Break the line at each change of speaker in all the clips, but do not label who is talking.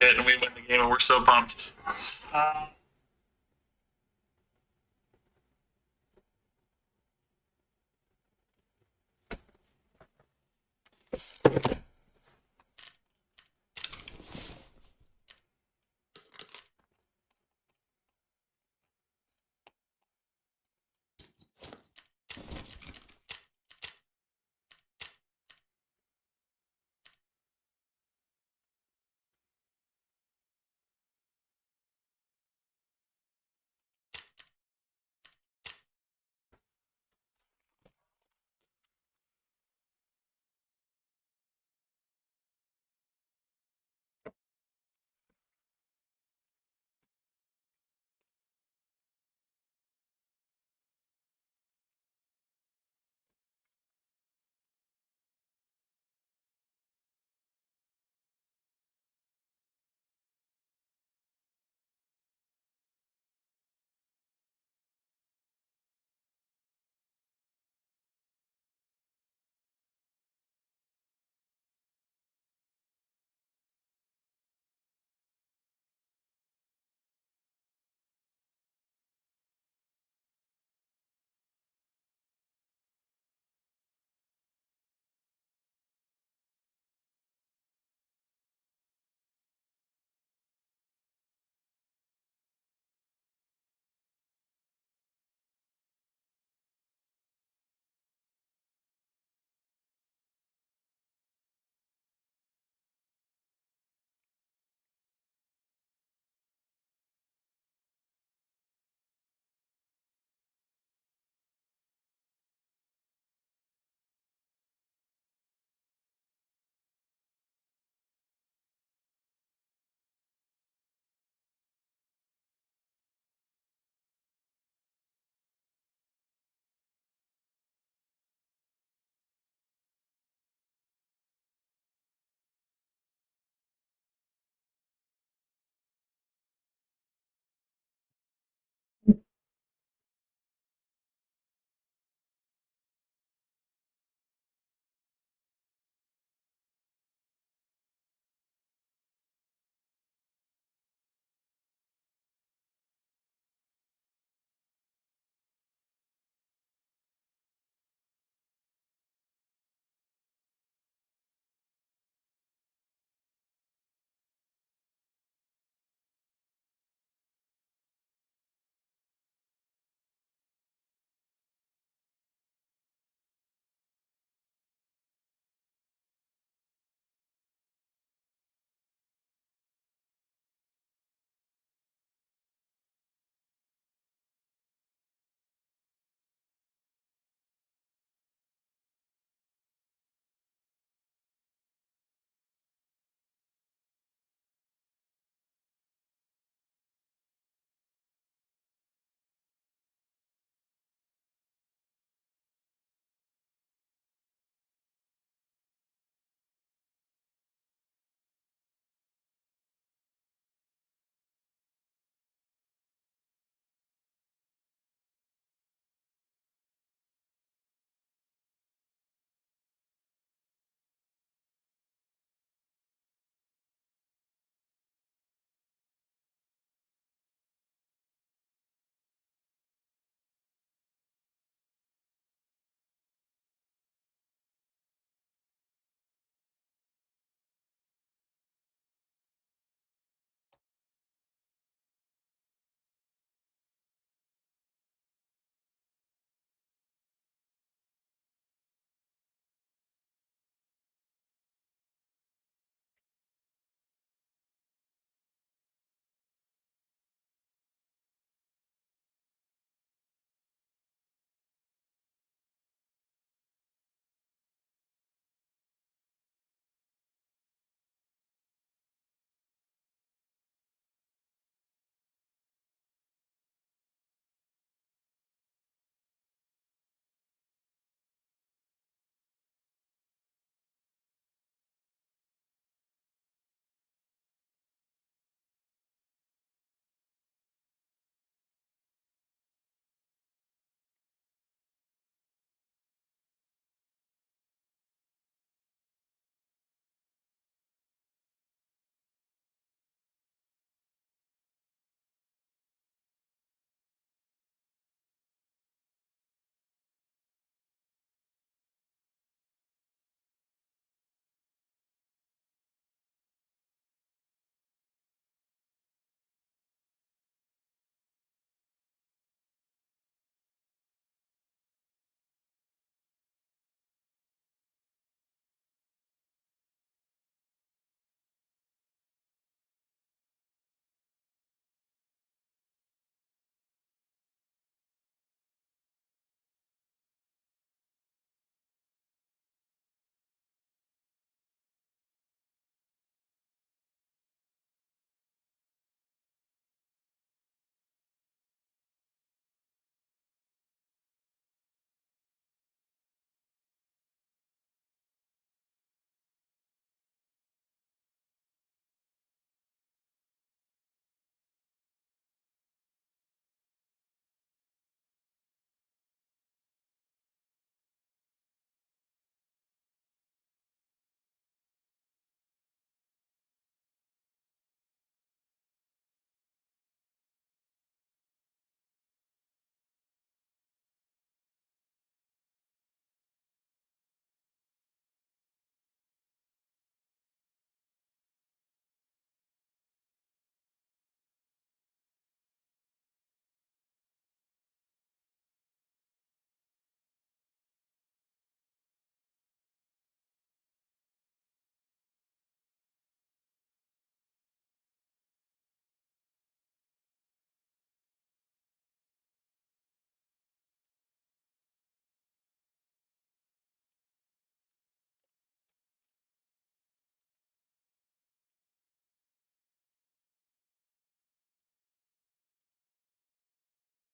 it and we win the game and we're so pumped.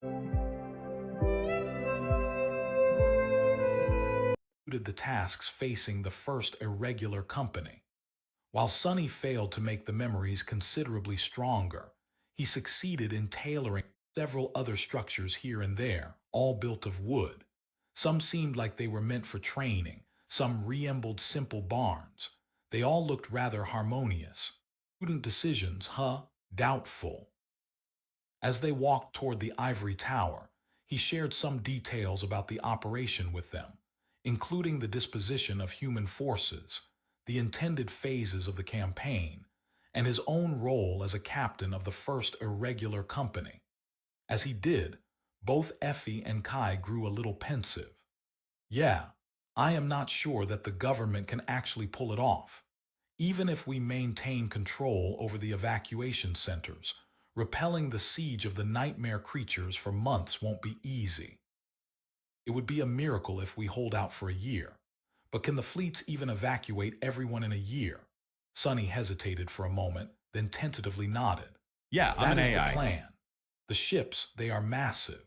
The tasks facing the first irregular company. While Sonny failed to make the memories considerably stronger, he succeeded in tailoring several other structures here and there, all built of wood. Some seemed like they were meant for training, some resembled simple barns. They all looked rather harmonious. Prudent decisions, huh? Doubtful. As they walked toward the ivory tower, he shared some details about the operation with them, including the disposition of human forces, the intended phases of the campaign, and his own role as a captain of the first irregular company. As he did, both Effie and Kai grew a little pensive. Yeah, I am not sure that the government can actually pull it off. Even if we maintain control over the evacuation centers, repelling the siege of the nightmare creatures for months won't be easy. It would be a miracle if we hold out for a year. But can the fleets even evacuate everyone in a year? Sonny hesitated for a moment, then tentatively nodded.
Yeah, I'm
That
an
is
AI.
the plan. The ships, they are massive.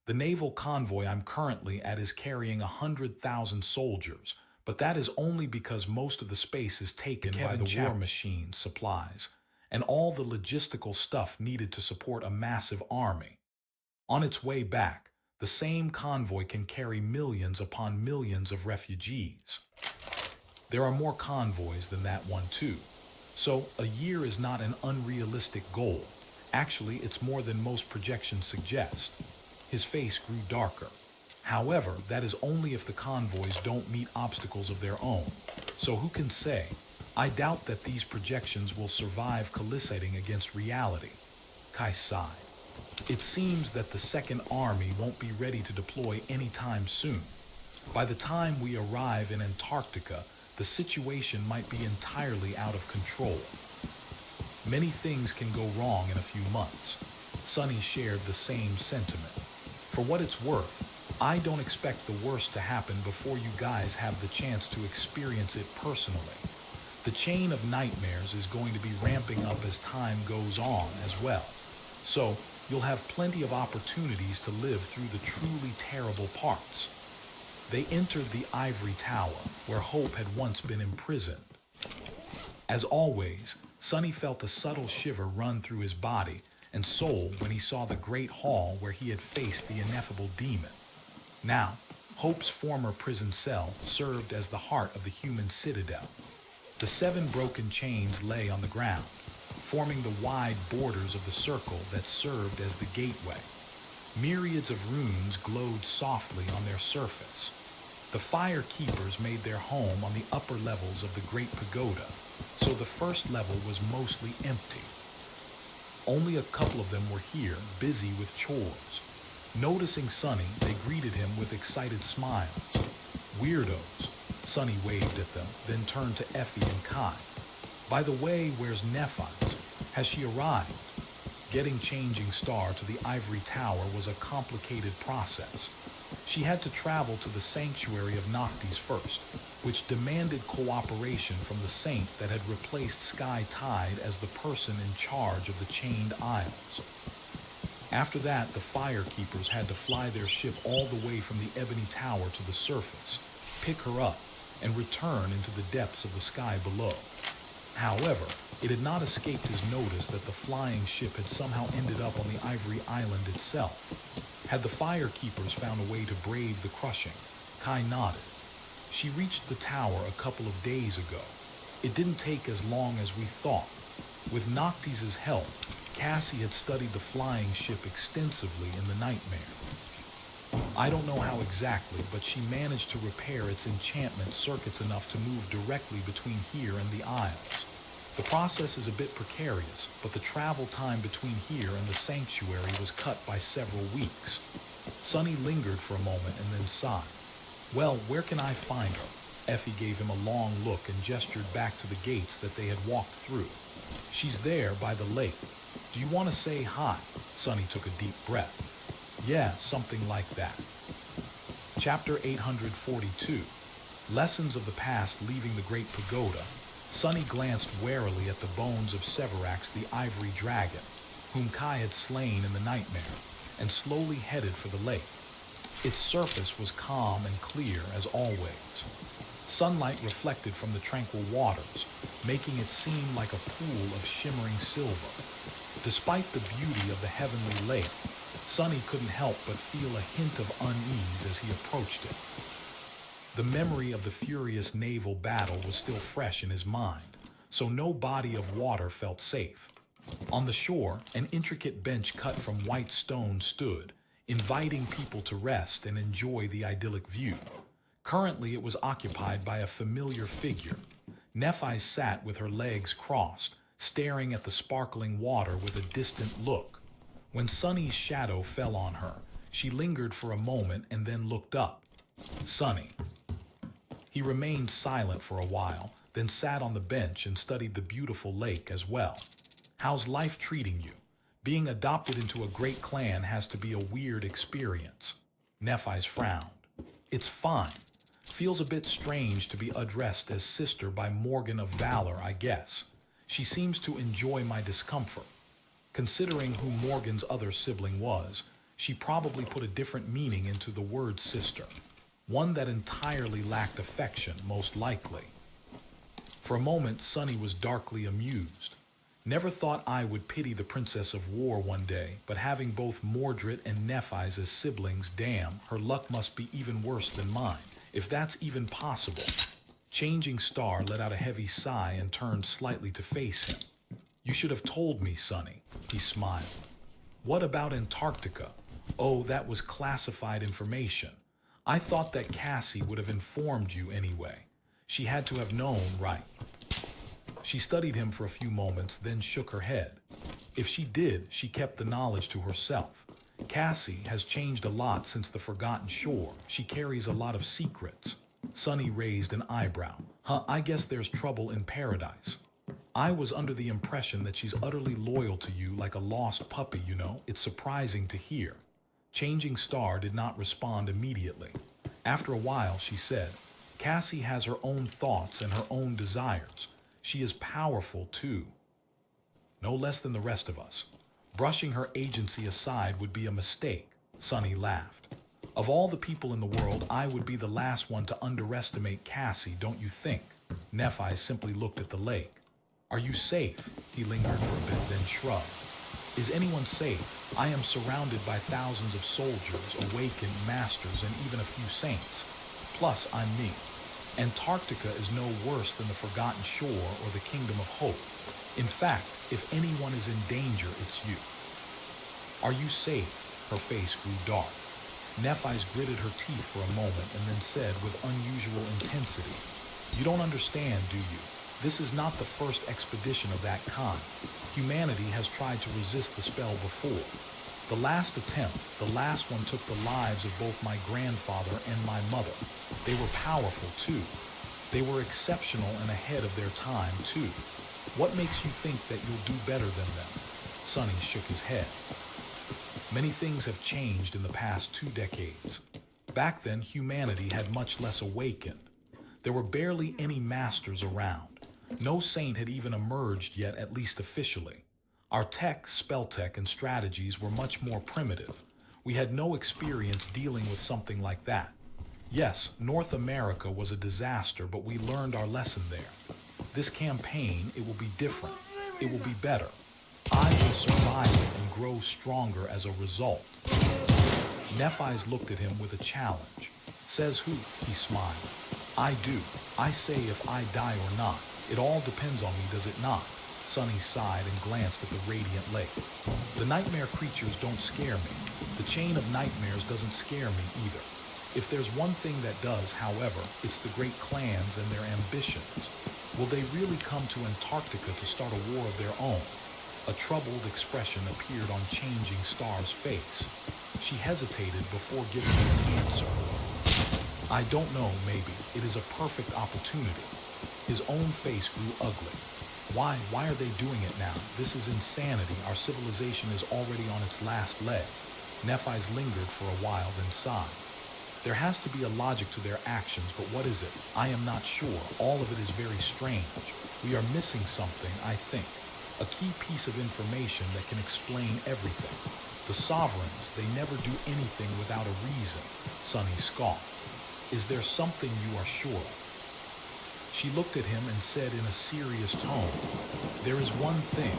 The naval convoy I'm currently at is carrying 100,000 soldiers, but that is only because most of the space is taken by the war machines, supplies, and all the logistical stuff needed to support a massive army. On its way back, the same convoy can carry millions upon millions of refugees. There are more convoys than that one too. So a year is not an unrealistic goal. Actually, it's more than most projections suggest. His face grew darker. However, that is only if the convoys don't meet obstacles of their own. So who can say? I doubt that these projections will survive collisating against reality. Kai sighed. It seems that the Second Army won't be ready to deploy anytime soon. By the time we arrive in Antarctica, the situation might be entirely out of control. Many things can go wrong in a few months. Sonny shared the same sentiment. For what it's worth, I don't expect the worst to happen before you guys have the chance to experience it personally. The chain of nightmares is going to be ramping up as time goes on as well. So, you'll have plenty of opportunities to live through the truly terrible parts. They entered the ivory tower, where Hope had once been imprisoned. As always, Sonny felt a subtle shiver run through his body and soul when he saw the great hall where he had faced the ineffable demon. Now, Hope's former prison cell served as the heart of the human citadel. The 7 broken chains lay on the ground, forming the wide borders of the circle that served as the gateway. Myriads of runes glowed softly on their surface. The fire keepers made their home on the upper levels of the great pagoda, so the first level was mostly empty. Only a couple of them were here, busy with chores. Noticing Sonny, they greeted him with excited smiles. Weirdos. Sonny waved at them, then turned to Effie and Kai. By the way, where's Nephites? Has she arrived? Getting Changing Star to the ivory tower was a complicated process. She had to travel to the sanctuary of Noctis first, which demanded cooperation from the saint that had replaced Sky Tide as the person in charge of the Chained Isles. After that, the fire keepers had to fly their ship all the way from the ebony tower to the surface, pick her up, and return into the depths of the sky below. However, it had not escaped his notice that the flying ship had somehow ended up on the ivory island itself. Had the fire keepers found a way to brave the crushing? Kai nodded. She reached the tower a couple of days ago. It didn't take as long as we thought. With Noctis' help, Cassie had studied the flying ship extensively in the nightmare. I don't know how exactly, but she managed to repair its enchantment circuits enough to move directly between here and the Isles. The process is a bit precarious, but the travel time between here and the sanctuary was cut by several weeks. Sonny lingered for a moment and then sighed. Well, where can I find her? Effie gave him a long look and gestured back to the gates that they had walked through. She's there by the lake. Do you want to say hi? Sonny took a deep breath. Yeah, something like that. Chapter 842. Lessons of the past leaving the Great Pagoda. Sonny glanced warily at the bones of Severax the Ivory Dragon, whom Kai had slain in the nightmare. and slowly headed for the lake. Its surface was calm and clear as always. Sunlight reflected from the tranquil waters, making it seem like a pool of shimmering silver. Despite the beauty of the heavenly lake, Sonny couldn't help but feel a hint of unease as he approached it. The memory of the furious naval battle was still fresh in his mind, so no body of water felt safe. On the shore, an intricate bench cut from white stone stood, inviting people to rest and enjoy the idyllic view. Currently, it was occupied by a familiar figure. Nephi sat with her legs crossed, staring at the sparkling water with a distant look. When Sonny's shadow fell on her, she lingered for a moment and then looked up. Sonny. He remained silent for a while, then sat on the bench and studied the beautiful lake as well. How's life treating you? Being adopted into a great clan has to be a weird experience. Nephi's frowned. It's fine. Feels a bit strange to be addressed as sister by Morgan of Valor, I guess. She seems to enjoy my discomfort. Considering who Morgan's other sibling was, she probably put a different meaning into the word sister. One that entirely lacked affection, most likely. For a moment, Sonny was darkly amused. Never thought I would pity the Princess of War one day, but having both Mordred and Nephi's as siblings, damn, her luck must be even worse than mine, if that's even possible. Changing Star let out a heavy sigh and turned slightly to face him. You should have told me, Sonny, he smiled. What about Antarctica? Oh, that was classified information. I thought that Cassie would have informed you anyway. She had to have known, right? She studied him for a few moments, then shook her head. If she did, she kept the knowledge to herself. Cassie has changed a lot since the Forgotten Shore. She carries a lot of secrets. Sonny raised an eyebrow. I guess there's trouble in paradise. I was under the impression that she's utterly loyal to you like a lost puppy, you know. It's surprising to hear. Changing Star did not respond immediately. After a while, she said, Cassie has her own thoughts and her own desires. She is powerful, too. No less than the rest of us. Brushing her agency aside would be a mistake, Sonny laughed. Of all the people in the world, I would be the last one to underestimate Cassie, don't you think? Nephi simply looked at the lake. Are you safe? He lingered for a bit, then shrugged. Is anyone safe? I am surrounded by thousands of soldiers, awakened masters, and even a few saints. Plus, I'm me. Antarctica is no worse than the Forgotten Shore or the Kingdom of Hope. In fact, if anyone is in danger, it's you. Are you safe? Her face grew dark. Nephi's gritted her teeth for a moment and then said with unusual intensity, You don't understand, do you? This is not the first expedition of that kind. Humanity has tried to resist the spell before. The last attempt, the last one, took the lives of both my grandfather and my mother. They were powerful, too. They were exceptional and ahead of their time, too. What makes you think that you'll do better than them? Sonny shook his head. Many things have changed in the past 2 decades. Back then, humanity had much less awakened. There were barely any masters around. No saint had even emerged yet, at least officially. Our tech, spell tech, and strategies were much more primitive. We had no experience dealing with something like that. Yes, North America was a disaster, but we learned our lesson there. This campaign, it will be different. It will be better. I will survive it and grow stronger as a result. Nephi's looked at him with a challenge. Says who? He smiled. I do. I say if I die or not. It all depends on me, does it not? Sonny sighed and glanced at the radiant lake. The nightmare creatures don't scare me. The chain of nightmares doesn't scare me either. If there's one thing that does, however, it's the great clans and their ambitions. Will they really come to Antarctica to start a war of their own? A troubled expression appeared on Changing Star's face. She hesitated before giving him an answer. I don't know, maybe. It is a perfect opportunity. His own face grew ugly. Why are they doing it now? This is insanity. Our civilization is already on its last leg. Nephi's lingered for a while, then sighed. There has to be a logic to their actions, but what is it? I am not sure. All of it is very strange. We are missing something, I think. A key piece of information that can explain everything. The sovereigns, they never do anything without a reason, Sonny scoffed. Is there something you are sure of? She looked at him and said in a serious tone, there is one thing.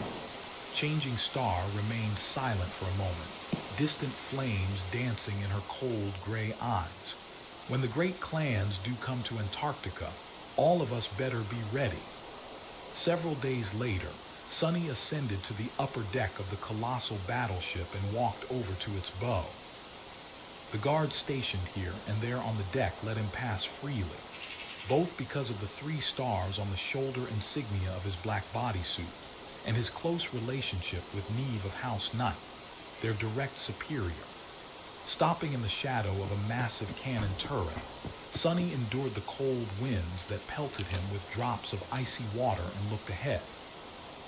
Changing Star remained silent for a moment, distant flames dancing in her cold gray eyes. When the great clans do come to Antarctica, all of us better be ready. Several days later, Sonny ascended to the upper deck of the colossal battleship and walked over to its bow. The guards stationed here and there on the deck let him pass freely, both because of the 3 stars on the shoulder insignia of his black bodysuit and his close relationship with Neve of House Knight, their direct superior. Stopping in the shadow of a massive cannon turret, Sonny endured the cold winds that pelted him with drops of icy water and looked ahead.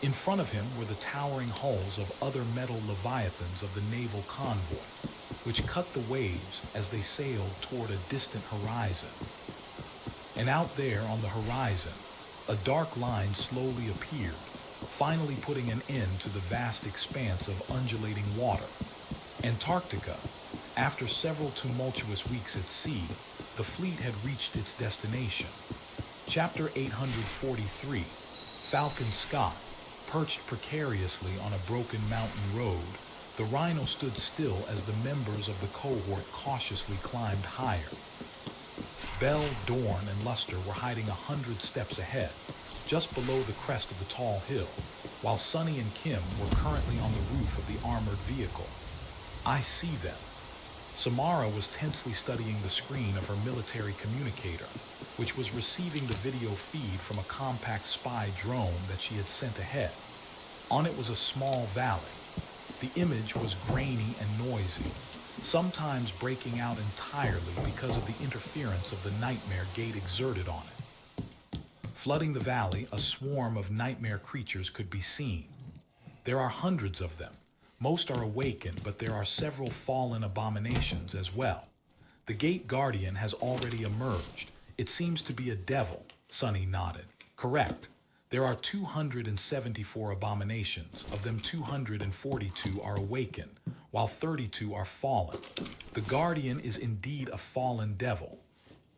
In front of him were the towering hulls of other metal leviathans of the naval convoy, which cut the waves as they sailed toward a distant horizon. And out there on the horizon, a dark line slowly appeared, finally putting an end to the vast expanse of undulating water. Antarctica. After several tumultuous weeks at sea, the fleet had reached its destination. Chapter 843, Falcon Scott. Perched precariously on a broken mountain road, the Rhino stood still as the members of the cohort cautiously climbed higher. Bell, Dorn, and Luster were hiding 100 steps ahead, just below the crest of the tall hill, while Sonny and Kim were currently on the roof of the armored vehicle. I see them. Samara was tensely studying the screen of her military communicator, which was receiving the video feed from a compact spy drone that she had sent ahead. On it was a small valley. The image was grainy and noisy, sometimes breaking out entirely because of the interference of the nightmare Gate exerted on it. Flooding the valley, a swarm of nightmare creatures could be seen. There are hundreds of them. Most are awakened, but there are several fallen abominations as well. The Gate Guardian has already emerged. It seems to be a devil, Sonny nodded. Correct. There are 274 abominations. Of them, 242 are awakened, while 32 are fallen. The Guardian is indeed a fallen devil.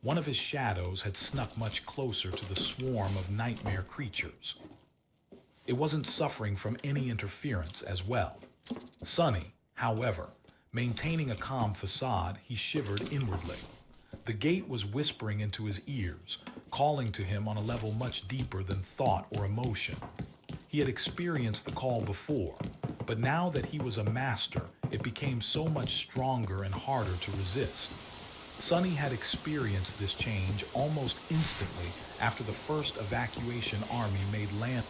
One of his shadows had snuck much closer to the swarm of nightmare creatures. It wasn't suffering from any interference as well. Sonny, however, maintaining a calm facade, he shivered inwardly. The Gate was whispering into his ears, calling to him on a level much deeper than thought or emotion. He had experienced the call before, but now that he was a master, it became so much stronger and harder to resist. Sonny had experienced this change almost instantly after the first evacuation army made land.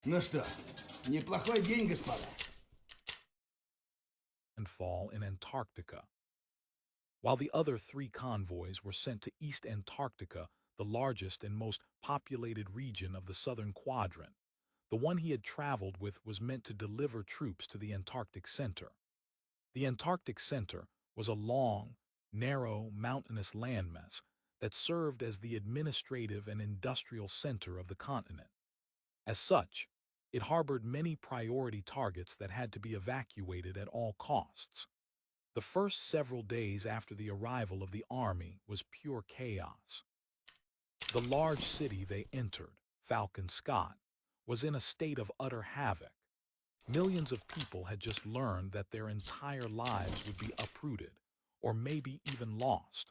Ну что, неплохой день, господа.
And fall in Antarctica. While the other 3 convoys were sent to East Antarctica, the largest and most populated region of the southern quadrant, the one he had traveled with was meant to deliver troops to the Antarctic Center. The Antarctic Center was a long, narrow, mountainous landmass that served as the administrative and industrial center of the continent. As such, it harbored many priority targets that had to be evacuated at all costs. The first several days after the arrival of the army was pure chaos. The large city they entered, Falcon Scott, was in a state of utter havoc. Millions of people had just learned that their entire lives would be uprooted, or maybe even lost.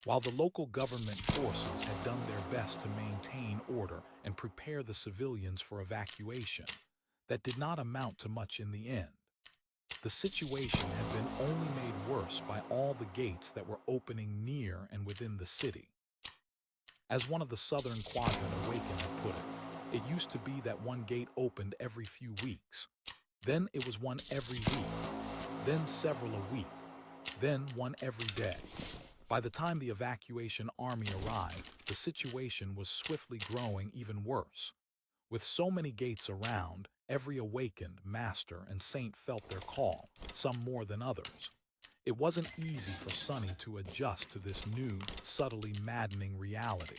While the local government forces had done their best to maintain order and prepare the civilians for evacuation, that did not amount to much in the end. The situation had been only made worse by all the gates that were opening near and within the city. As one of the Southern Quadrant Awakened had put it, it used to be that one gate opened every few weeks. Then it was one every week. Then several a week. Then one every day. By the time the evacuation army arrived, the situation was swiftly growing even worse. With so many gates around, every awakened, master, and saint felt their call, some more than others. It wasn't easy for Sonny to adjust to this new, subtly maddening reality.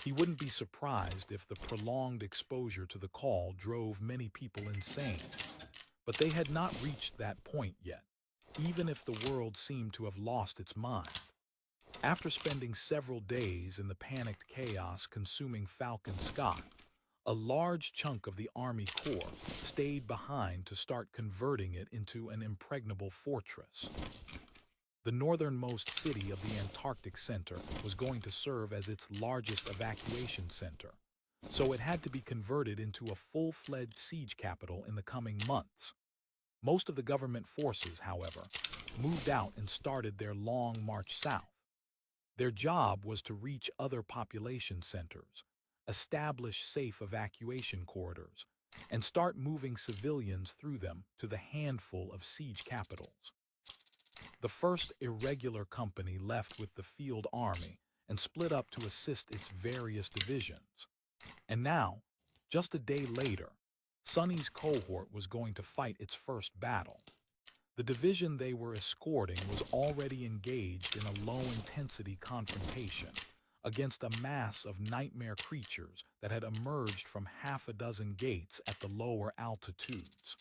He wouldn't be surprised if the prolonged exposure to the call drove many people insane. But they had not reached that point yet, even if the world seemed to have lost its mind. After spending several days in the panicked chaos consuming Falcon Scott, a large chunk of the Army Corps stayed behind to start converting it into an impregnable fortress. The northernmost city of the Antarctic Center was going to serve as its largest evacuation center, so it had to be converted into a full-fledged siege capital in the coming months. Most of the government forces, however, moved out and started their long march south. Their job was to reach other population centers, establish safe evacuation corridors, and start moving civilians through them to the handful of siege capitals. The first irregular company left with the field army and split up to assist its various divisions. And now, just a day later, Sonny's cohort was going to fight its first battle. The division they were escorting was already engaged in a low-intensity confrontation against a mass of nightmare creatures that had emerged from half a dozen gates at the lower altitudes.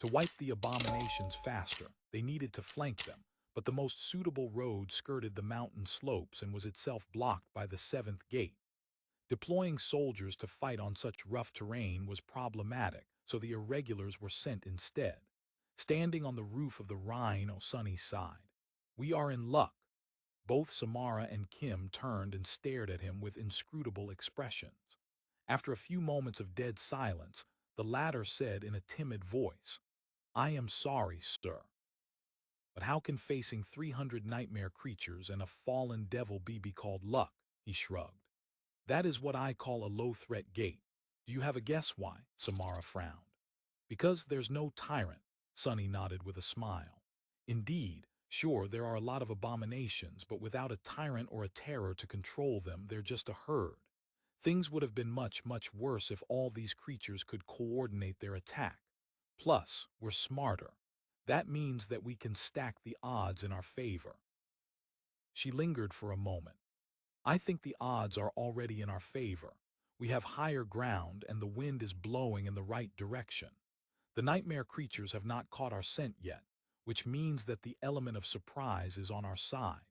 To wipe the abominations faster, they needed to flank them, but the most suitable road skirted the mountain slopes and was itself blocked by the 7th gate. Deploying soldiers to fight on such rough terrain was problematic, so the irregulars were sent instead. Standing on the roof of the Rhino Sonny sighed. "We are in luck." Both Samara and Kim turned and stared at him with inscrutable expressions. After a few moments of dead silence, the latter said in a timid voice, "I am sorry, sir. But how can facing 300 nightmare creatures and a fallen devil be called luck?" He shrugged. "That is what I call a low-threat gate. Do you have a guess why?" Samara frowned. "Because there's no tyrant," Sonny nodded with a smile. "Indeed, sure, there are a lot of abominations, but without a tyrant or a terror to control them, they're just a herd. Things would have been much, much worse if all these creatures could coordinate their attack. Plus, we're smarter. That means that we can stack the odds in our favor." She lingered for a moment. "I think the odds are already in our favor. We have higher ground and the wind is blowing in the right direction. The nightmare creatures have not caught our scent yet, which means that the element of surprise is on our side."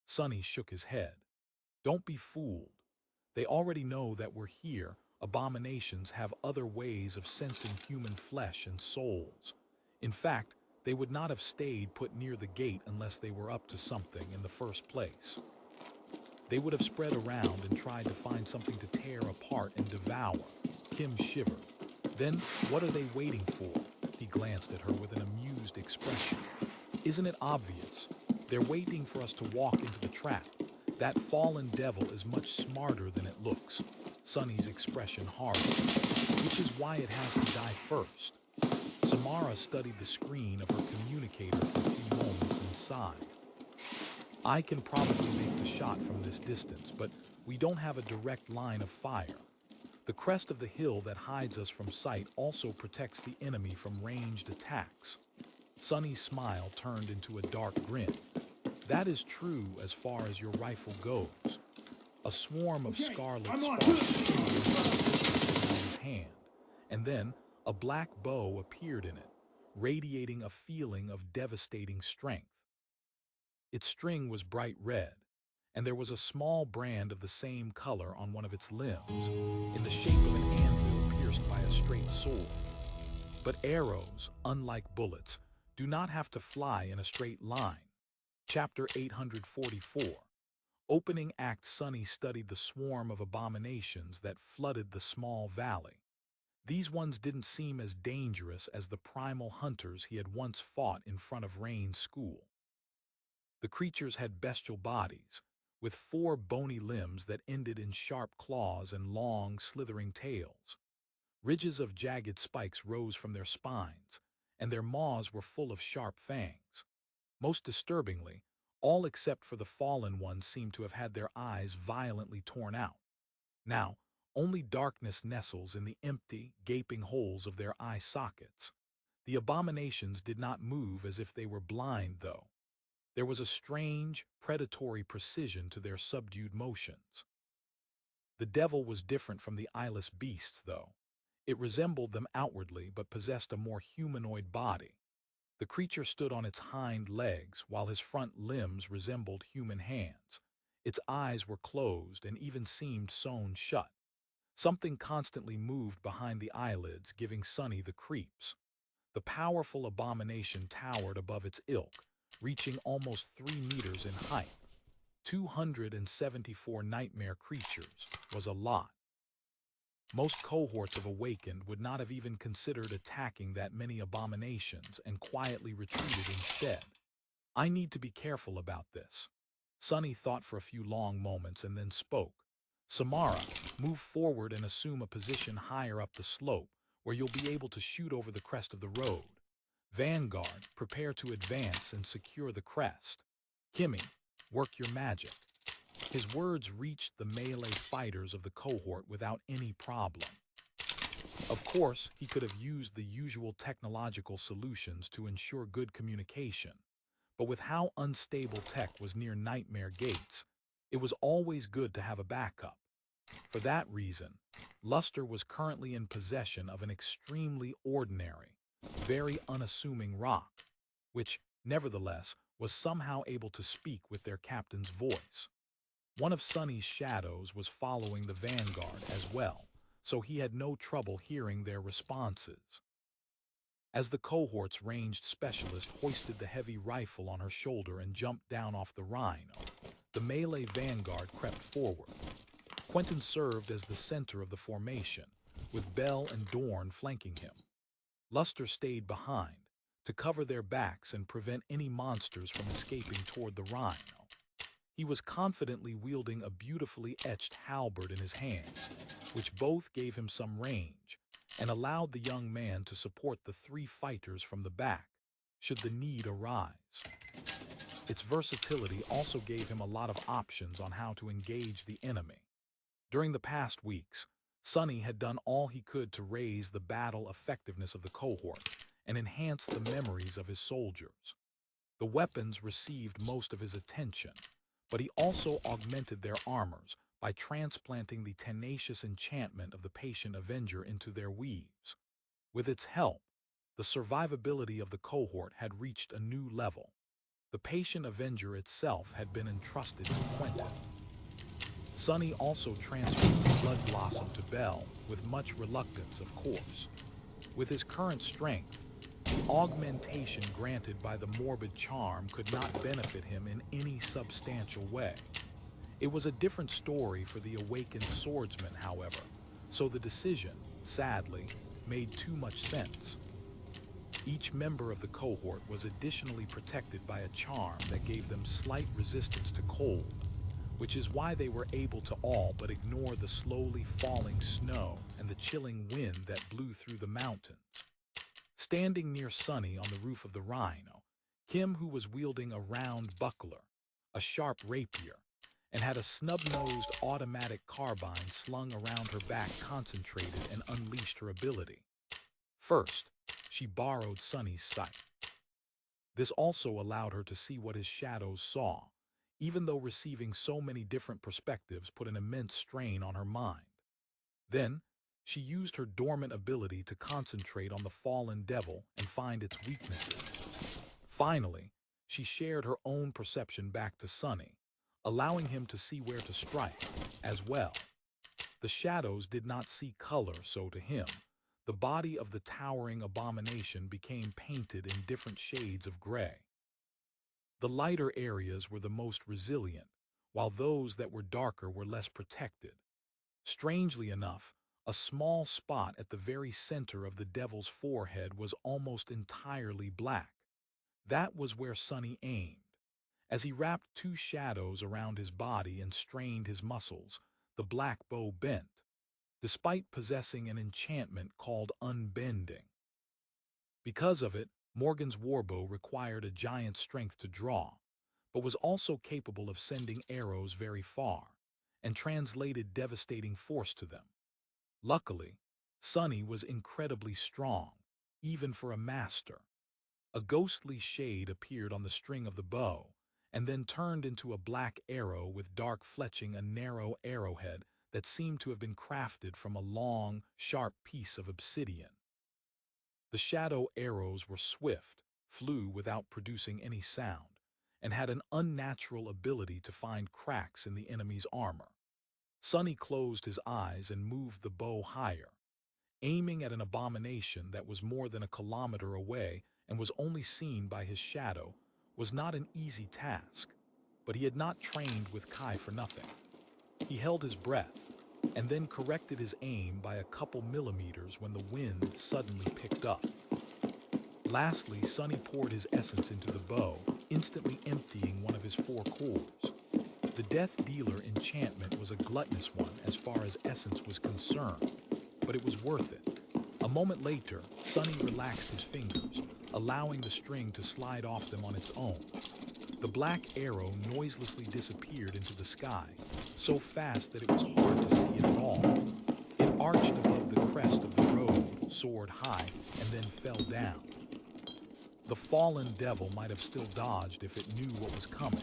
Sonny shook his head. "Don't be fooled. They already know that we're here. Abominations have other ways of sensing human flesh and souls. In fact, they would not have stayed put near the gate unless they were up to something in the first place. They would have spread around and tried to find something to tear apart and devour." Kim shivered. "Then, what are they waiting for?" He glanced at her with an amused expression. "Isn't it obvious? They're waiting for us to walk into the trap. That fallen devil is much smarter than it looks. Sonny's expression hardened, which is why it has to die first. Samara studied the screen of her communicator for a few moments and sighed. I can probably make the shot from this distance, but we don't have a direct line of fire. The crest of the hill that hides us from sight also protects the enemy from ranged attacks. Sonny's smile turned into a dark grin. That is true as far as your rifle goes. A swarm of scarlet sparks streamed from his hand, and then a black bow appeared in it, radiating a feeling of devastating strength. Its string was bright red, and there was a small brand of the same color on one of its limbs, in the shape of an anvil pierced by a straight sword. But arrows, unlike bullets, do not have to fly in a straight line. Chapter 844. Opening Act. Sonny studied the swarm of abominations that flooded the small valley. These ones didn't seem as dangerous as the primal hunters he had once fought in front of Rain's school. The creatures had bestial bodies, with 4 bony limbs that ended in sharp claws and long, slithering tails. Ridges of jagged spikes rose from their spines, and their maws were full of sharp fangs. Most disturbingly, all except for the fallen ones seemed to have had their eyes violently torn out. Now, only darkness nestles in the empty, gaping holes of their eye sockets. The abominations did not move as if they were blind, though. There was a strange, predatory precision to their subdued motions. The devil was different from the eyeless beasts, though. It resembled them outwardly but possessed a more humanoid body. The creature stood on its hind legs while his front limbs resembled human hands. Its eyes were closed and even seemed sewn shut. Something constantly moved behind the eyelids, giving Sonny the creeps. The powerful abomination towered above its ilk, reaching almost 3 meters in height. 274 nightmare creatures was a lot. Most cohorts of Awakened would not have even considered attacking that many abominations and quietly retreated instead. I need to be careful about this. Sonny thought for a few long moments and then spoke. Samara, move forward and assume a position higher up the slope, where you'll be able to shoot over the crest of the road. Vanguard, prepare to advance and secure the crest. Kimmy, work your magic. His words reached the melee fighters of the cohort without any problem. Of course, he could have used the usual technological solutions to ensure good communication, but with how unstable tech was near Nightmare Gates, it was always good to have a backup. For that reason, Luster was currently in possession of an extremely ordinary, very unassuming rock, which, nevertheless, was somehow able to speak with their captain's voice. One of Sonny's shadows was following the vanguard as well, so he had no trouble hearing their responses. As the cohort's ranged specialist hoisted the heavy rifle on her shoulder and jumped down off the rhino, the melee vanguard crept forward. Quentin served as the center of the formation, with Bell and Dorn flanking him. Luster stayed behind, to cover their backs and prevent any monsters from escaping toward the rhino. He was confidently wielding a beautifully etched halberd in his hands, which both gave him some range, and allowed the young man to support the 3 fighters from the back, should the need arise. Its versatility also gave him a lot of options on how to engage the enemy. During the past weeks, Sonny had done all he could to raise the battle effectiveness of the cohort and enhance the memories of his soldiers. The weapons received most of his attention, but he also augmented their armors by transplanting the tenacious enchantment of the Patient Avenger into their weaves. With its help, the survivability of the cohort had reached a new level. The Patient Avenger itself had been entrusted to Quentin. Sonny also transferred the Blood Blossom to Bell, with much reluctance, of course. With his current strength, the augmentation granted by the morbid charm could not benefit him in any substantial way. It was a different story for the awakened swordsman, however, so the decision, sadly, made too much sense. Each member of the cohort was additionally protected by a charm that gave them slight resistance to cold, which is why they were able to all but ignore the slowly falling snow and the chilling wind that blew through the mountains. Standing near Sunny on the roof of the Rhino, Kim, who was wielding a round buckler, a sharp rapier, and had a snub-nosed automatic carbine slung around her back, concentrated and unleashed her ability. First, she borrowed Sunny's sight. This also allowed her to see what his shadows saw, even though receiving so many different perspectives put an immense strain on her mind. Then, she used her dormant ability to concentrate on the fallen devil and find its weaknesses. Finally, she shared her own perception back to Sunny, allowing him to see where to strike as well. The shadows did not see color, so to him, the body of the towering abomination became painted in different shades of gray. The lighter areas were the most resilient, while those that were darker were less protected. Strangely enough, a small spot at the very center of the devil's forehead was almost entirely black. That was where Sunny aimed. As he wrapped two shadows around his body and strained his muscles, the black bow bent, despite possessing an enchantment called unbending. Because of it, Morgan's warbow required a giant strength to draw, but was also capable of sending arrows very far, and translated devastating force to them. Luckily, Sunny was incredibly strong, even for a master. A ghostly shade appeared on the string of the bow, and then turned into a black arrow with dark fletching, a narrow arrowhead that seemed to have been crafted from a long, sharp piece of obsidian. The shadow arrows were swift, flew without producing any sound, and had an unnatural ability to find cracks in the enemy's armor. Sunny closed his eyes and moved the bow higher, aiming at an abomination that was more than a kilometer away and was only seen by his shadow. Was not an easy task, but he had not trained with Kai for nothing. He held his breath, and then corrected his aim by a couple millimeters when the wind suddenly picked up. Lastly, Sunny poured his essence into the bow, instantly emptying one of his 4 cores. The Death Dealer enchantment was a gluttonous one as far as essence was concerned, but it was worth it. A moment later, Sunny relaxed his fingers, allowing the string to slide off them on its own. The black arrow noiselessly disappeared into the sky, so fast that it was hard to see it at all. It arched above the crest of the road, soared high, and then fell down. The fallen devil might have still dodged if it knew what was coming,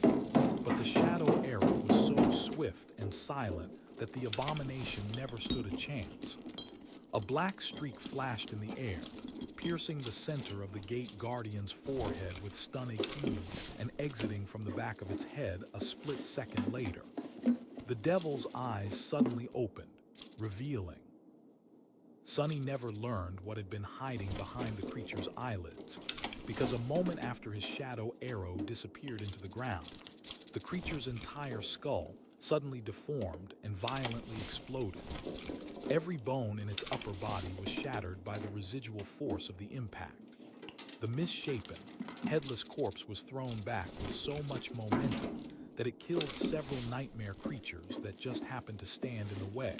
but the shadow arrow was so swift and silent that the abomination never stood a chance. A black streak flashed in the air, piercing the center of the gate guardian's forehead with stunning ease and exiting from the back of its head a split second later. The devil's eyes suddenly opened, revealing. Sunny never learned what had been hiding behind the creature's eyelids, because a moment after his shadow arrow disappeared into the ground, the creature's entire skull suddenly deformed and violently exploded. Every bone in its upper body was shattered by the residual force of the impact. The misshapen, headless corpse was thrown back with so much momentum that it killed several nightmare creatures that just happened to stand in the way.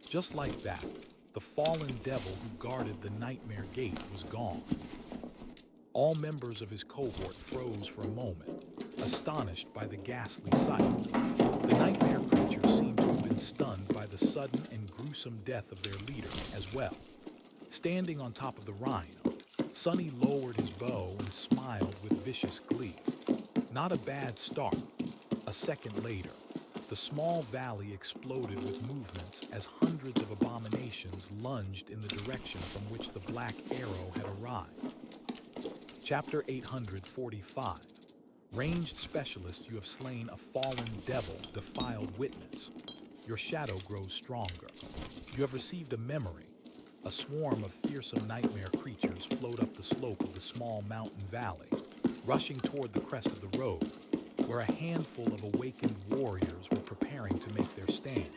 Just like that, the fallen devil who guarded the nightmare gate was gone. All members of his cohort froze for a moment, astonished by the ghastly sight. The nightmare creatures seemed to have been stunned by the sudden and gruesome death of their leader as well. Standing on top of the Rhino, Sunny lowered his bow and smiled with vicious glee. Not a bad start. A second later, the small valley exploded with movements as hundreds of abominations lunged in the direction from which the black arrow had arrived. Chapter 845. Ranged Specialist, you have slain a fallen devil, defiled witness. Your shadow grows stronger. You have received a memory. A swarm of fearsome nightmare creatures float up the slope of the small mountain valley, rushing toward the crest of the road, where a handful of awakened warriors were preparing to make their stand.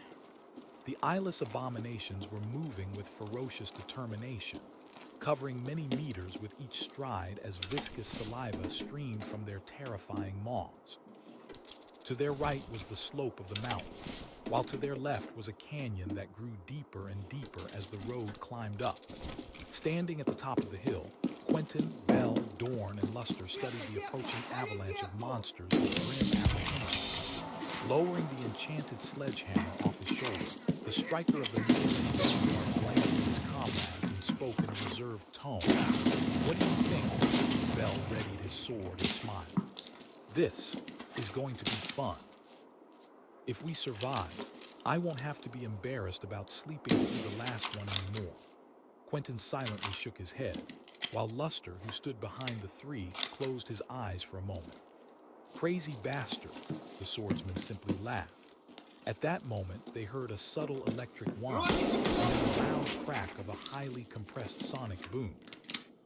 The eyeless abominations were moving with ferocious determination, covering many meters with each stride as viscous saliva streamed from their terrifying maws. To their right was the slope of the mountain, while to their left was a canyon that grew deeper and deeper as the road climbed up. Standing at the top of the hill, Quentin, Bell, Dorn, and Luster studied the approaching avalanche of monsters with grim apprehension. Lowering the enchanted sledgehammer off his shoulder, the striker of the melee vanguard glanced at his comrades and spoke in a reserved tone. "What do you think?" Bell readied his sword and smiled. "This is going to be fun. If we survive, I won't have to be embarrassed about sleeping through the last one anymore." Quentin silently shook his head, while Luster, who stood behind the three, closed his eyes for a moment. "Crazy bastard," the swordsman simply laughed. At that moment, they heard a subtle electric whine and then a loud crack of a highly compressed sonic boom.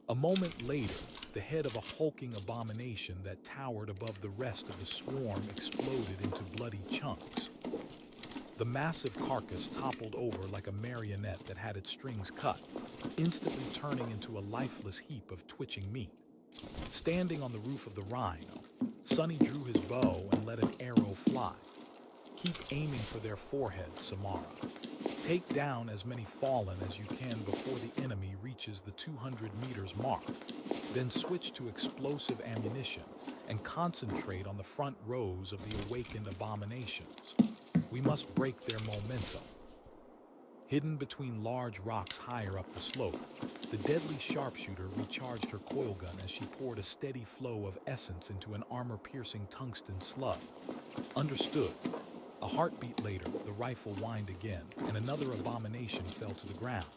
A moment later, the head of a hulking abomination that towered above the rest of the swarm exploded into bloody chunks. The massive carcass toppled over like a marionette that had its strings cut, instantly turning into a lifeless heap of twitching meat. Standing on the roof of the rhino, Sonny drew his bow and let an arrow fly. "Keep aiming for their foreheads, Samara. Take down as many fallen as you can before the enemy reaches the 200 meters mark. Then switch to explosive ammunition and concentrate on the front rows of the awakened abominations. We must break their momentum." Hidden between large rocks higher up the slope, the deadly sharpshooter recharged her coil gun as she poured a steady flow of essence into an armor-piercing tungsten slug. "Understood." A heartbeat later, the rifle whined again, and another abomination fell to the ground.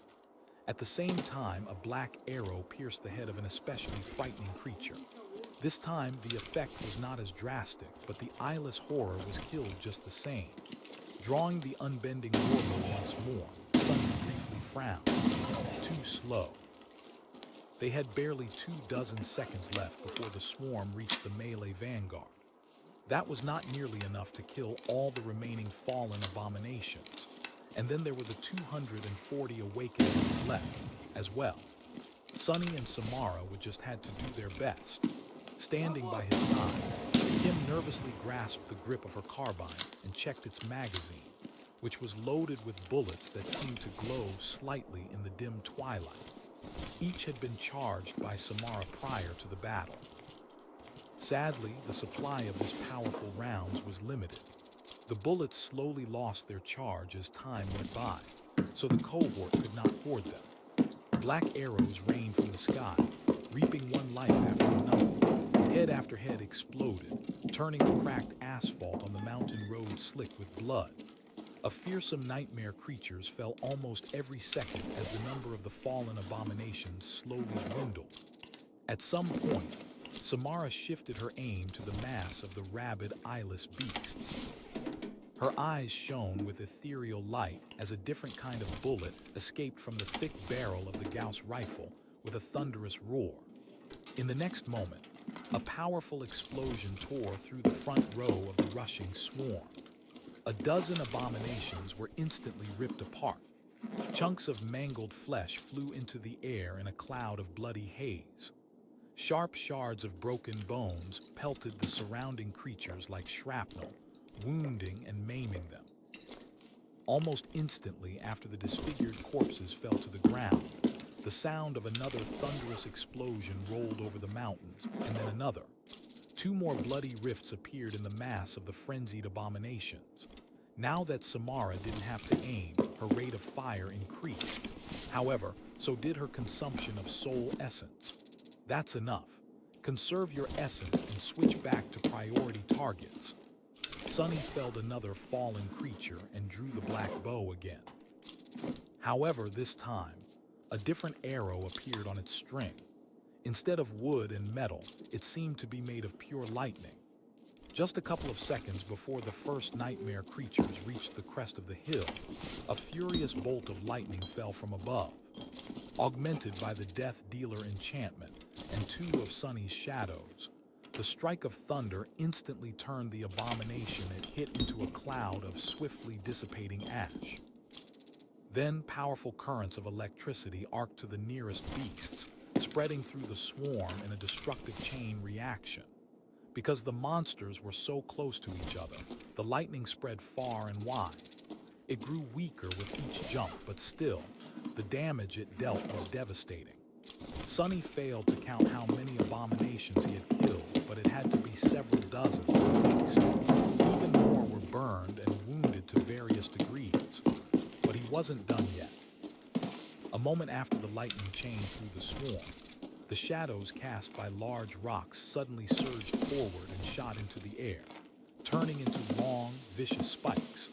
At the same time, a black arrow pierced the head of an especially frightening creature. This time, the effect was not as drastic, but the eyeless horror was killed just the same. Drawing the unbending warbow once more, Sonny briefly frowned. Too slow. They had barely 24 seconds left before the swarm reached the melee vanguard. That was not nearly enough to kill all the remaining fallen abominations. And then there were the 240 awakenings left, as well. Sonny and Samara would just had to do their best. Standing by his side, Kim nervously grasped the grip of her carbine and checked its magazine, which was loaded with bullets that seemed to glow slightly in the dim twilight. Each had been charged by Samara prior to the battle. Sadly, the supply of this powerful rounds was limited. The bullets slowly lost their charge as time went by, so the cohort could not hoard them. Black arrows rained from the sky, reaping one life after another. Head after head exploded, turning the cracked asphalt on the mountain road slick with blood. A fearsome nightmare creatures fell almost every second as the number of the fallen abominations slowly dwindled. At some point, Samara shifted her aim to the mass of the rabid, eyeless beasts. Her eyes shone with ethereal light as a different kind of bullet escaped from the thick barrel of the Gauss rifle with a thunderous roar. In the next moment, a powerful explosion tore through the front row of the rushing swarm. A dozen abominations were instantly ripped apart. Chunks of mangled flesh flew into the air in a cloud of bloody haze. Sharp shards of broken bones pelted the surrounding creatures like shrapnel, wounding and maiming them. Almost instantly after the disfigured corpses fell to the ground, the sound of another thunderous explosion rolled over the mountains, and then another. Two more bloody rifts appeared in the mass of the frenzied abominations. Now that Samara didn't have to aim, her rate of fire increased. However, so did her consumption of soul essence. That's enough. Conserve your essence and switch back to priority targets. Sonny felled another fallen creature and drew the black bow again. However, this time, a different arrow appeared on its string. Instead of wood and metal, it seemed to be made of pure lightning. Just a couple of seconds before the first nightmare creatures reached the crest of the hill, a furious bolt of lightning fell from above. Augmented by the Death Dealer enchantment and two of Sonny's shadows, the strike of thunder instantly turned the abomination it hit into a cloud of swiftly dissipating ash. Then powerful currents of electricity arced to the nearest beasts, spreading through the swarm in a destructive chain reaction. Because the monsters were so close to each other, the lightning spread far and wide. It grew weaker with each jump, but still, the damage it dealt was devastating. Sonny failed to count how many abominations he had killed, but it had to be several dozens at least. Even more were burned and wounded to various degrees. But he wasn't done yet. A moment after the lightning chained through the swarm, the shadows cast by large rocks suddenly surged forward and shot into the air, turning into long, vicious spikes.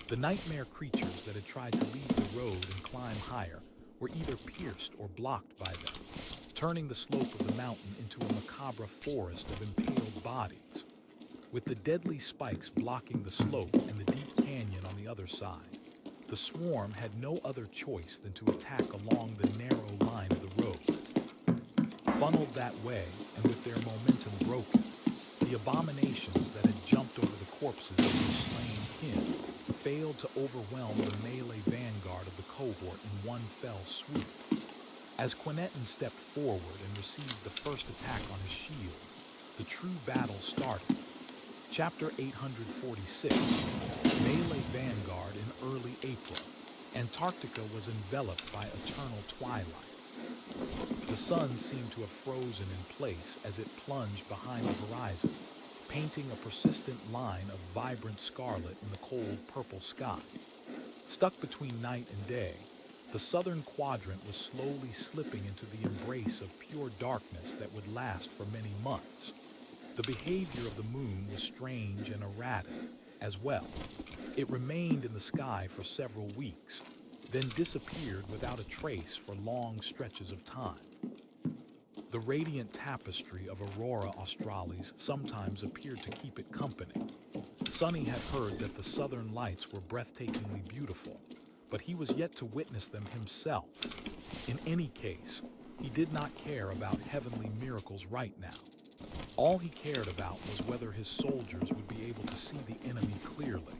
The nightmare creatures that had tried to leave the road and climb higher were either pierced or blocked by them, turning the slope of the mountain into a macabre forest of impaled bodies. With the deadly spikes blocking the slope and the deep canyon on the other side, the swarm had no other choice than to attack along the narrow line of the road. Funneled that way, and with their momentum broken, the abominations that had jumped over the corpses of their slain kin failed to overwhelm the melee vanguard of the cohort in one fell swoop. As Quinettin stepped forward and received the first attack on his shield, the true battle started. Chapter 846, Melee Vanguard in early April. Antarctica was enveloped by eternal twilight. The sun seemed to have frozen in place as it plunged behind the horizon, painting a persistent line of vibrant scarlet in the cold purple sky. Stuck between night and day, the southern quadrant was slowly slipping into the embrace of pure darkness that would last for many months. The behavior of the moon was strange and erratic as well. It remained in the sky for several weeks, then disappeared without a trace for long stretches of time. The radiant tapestry of Aurora Australis sometimes appeared to keep it company. Sonny had heard that the southern lights were breathtakingly beautiful, but he was yet to witness them himself. In any case, he did not care about heavenly miracles right now. All he cared about was whether his soldiers would be able to see the enemy clearly.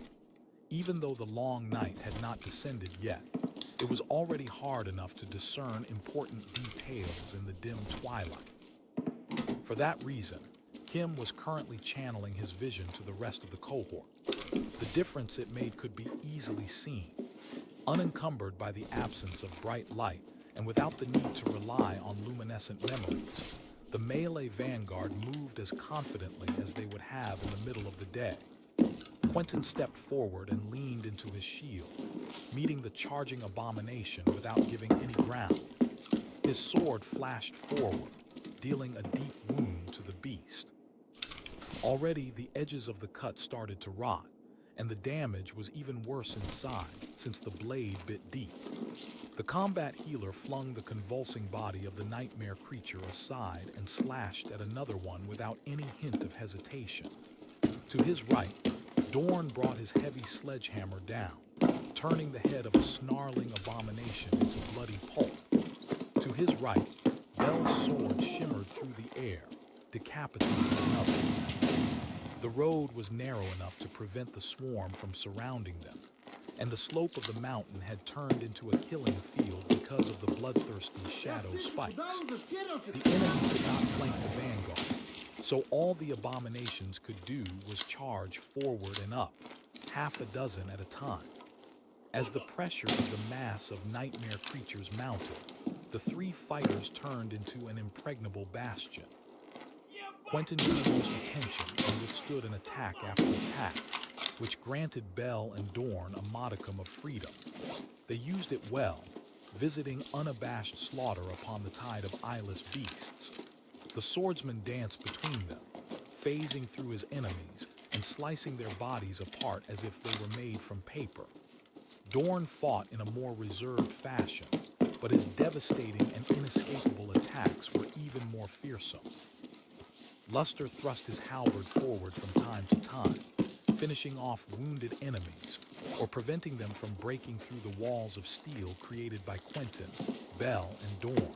Even though the long night had not descended yet, it was already hard enough to discern important details in the dim twilight. For that reason, Kim was currently channeling his vision to the rest of the cohort. The difference it made could be easily seen. Unencumbered by the absence of bright light and without the need to rely on luminescent memories, the melee vanguard moved as confidently as they would have in the middle of the day. Quentin stepped forward and leaned into his shield, meeting the charging abomination without giving any ground. His sword flashed forward, dealing a deep wound to the beast. Already the edges of the cut started to rot, and the damage was even worse inside since the blade bit deep. The combat healer flung the convulsing body of the nightmare creature aside and slashed at another one without any hint of hesitation. To his right, Dorn brought his heavy sledgehammer down, turning the head of a snarling abomination into bloody pulp. To his right, Bell's sword shimmered through the air, decapitating another. The road was narrow enough to prevent the swarm from surrounding them, and the slope of the mountain had turned into a killing field because of the bloodthirsty shadow spikes. The enemy could not flank the vanguard, so all the abominations could do was charge forward and up, half a dozen at a time. As the pressure of the mass of nightmare creatures mounted, the three fighters turned into an impregnable bastion. Quentin paid most attention and withstood an attack after attack, which granted Bell and Dorn a modicum of freedom. They used it well, visiting unabashed slaughter upon the tide of eyeless beasts. The swordsman danced between them, phasing through his enemies and slicing their bodies apart as if they were made from paper. Dorn fought in a more reserved fashion, but his devastating and inescapable attacks were even more fearsome. Luster thrust his halberd forward from time to time, finishing off wounded enemies or preventing them from breaking through the walls of steel created by Quentin, Bell, and Dorn.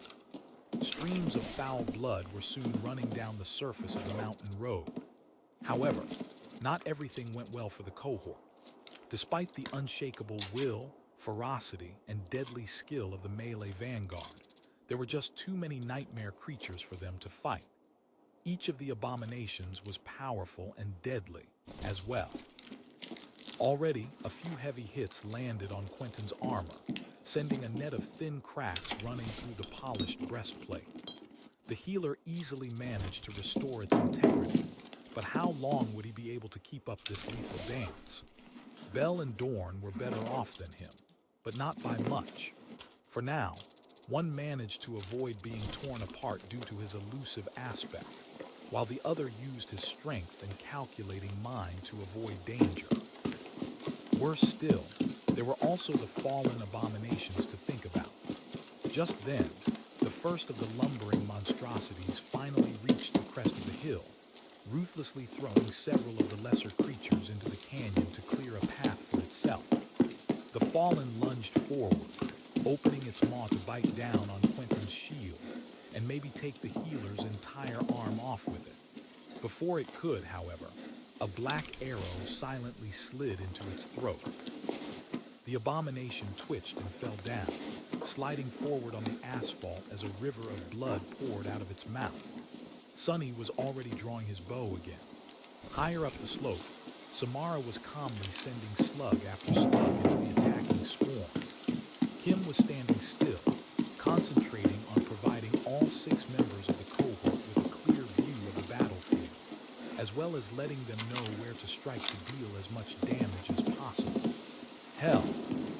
Streams of foul blood were soon running down the surface of the mountain road. However, not everything went well for the cohort. Despite the unshakable will, ferocity, and deadly skill of the melee vanguard, there were just too many nightmare creatures for them to fight. Each of the abominations was powerful and deadly as well. Already, a few heavy hits landed on Quentin's armor, sending a net of thin cracks running through the polished breastplate. The healer easily managed to restore its integrity, but how long would he be able to keep up this lethal dance? Bell and Dorn were better off than him, but not by much. For now, one managed to avoid being torn apart due to his elusive aspect, while the other used his strength and calculating mind to avoid danger. Worse still, there were also the fallen abominations to think about. Just then, the first of the lumbering monstrosities finally reached the crest of the hill, ruthlessly throwing several of the lesser creatures into the canyon to clear a path for itself. The fallen lunged forward, opening its maw to bite down on Quentin's shield, and maybe take the healer's entire arm off with it. Before it could, however, a black arrow silently slid into its throat. The abomination twitched and fell down, sliding forward on the asphalt as a river of blood poured out of its mouth. Sonny was already drawing his bow again. Higher up the slope, Samara was calmly sending slug after slug into the attacking swarm. Kim was standing still, concentrating on providing all 6 members of the cohort with a clear view of the battlefield, as well as letting them know where to strike to deal as much damage as possible. Hell,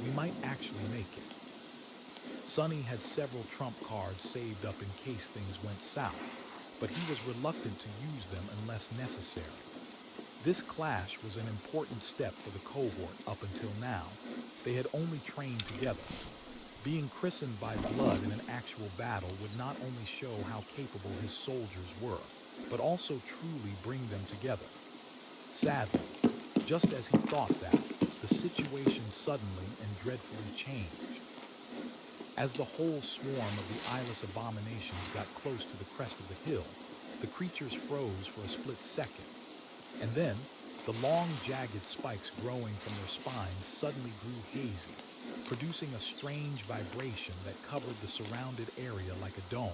we might actually make it. Sonny had several trump cards saved up in case things went south, but he was reluctant to use them unless necessary. This clash was an important step for the cohort up until now. They had only trained together. Being christened by blood in an actual battle would not only show how capable his soldiers were, but also truly bring them together. Sadly, just as he thought that, the situation suddenly and dreadfully changed. As the whole swarm of the eyeless abominations got close to the crest of the hill, the creatures froze for a split second. And then, the long, jagged spikes growing from their spines suddenly grew hazy, producing a strange vibration that covered the surrounded area like a dome.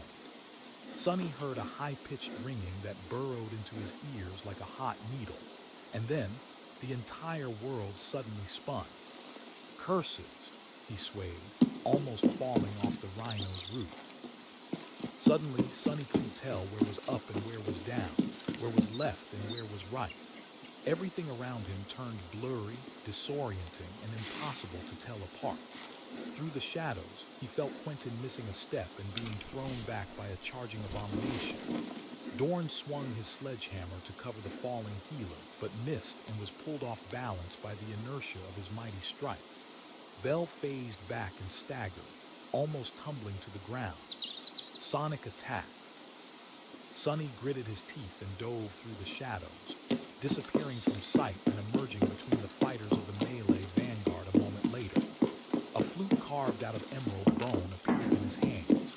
Sonny heard a high-pitched ringing that burrowed into his ears like a hot needle, and then the entire world suddenly spun. Curses, he swayed, almost falling off the rhino's roof. Suddenly, Sonny couldn't tell where was up and where was down, where was left and where was right. Everything around him turned blurry, disorienting, and impossible to tell apart. Through the shadows, he felt Quentin missing a step and being thrown back by a charging abomination. Dorn swung his sledgehammer to cover the falling healer, but missed and was pulled off balance by the inertia of his mighty strike. Bell phased back and staggered, almost tumbling to the ground. Sonic attack. Sonny gritted his teeth and dove through the shadows, disappearing from sight and emerging between the fighters of the melee vanguard a moment later. A flute carved out of emerald bone appeared in his hands.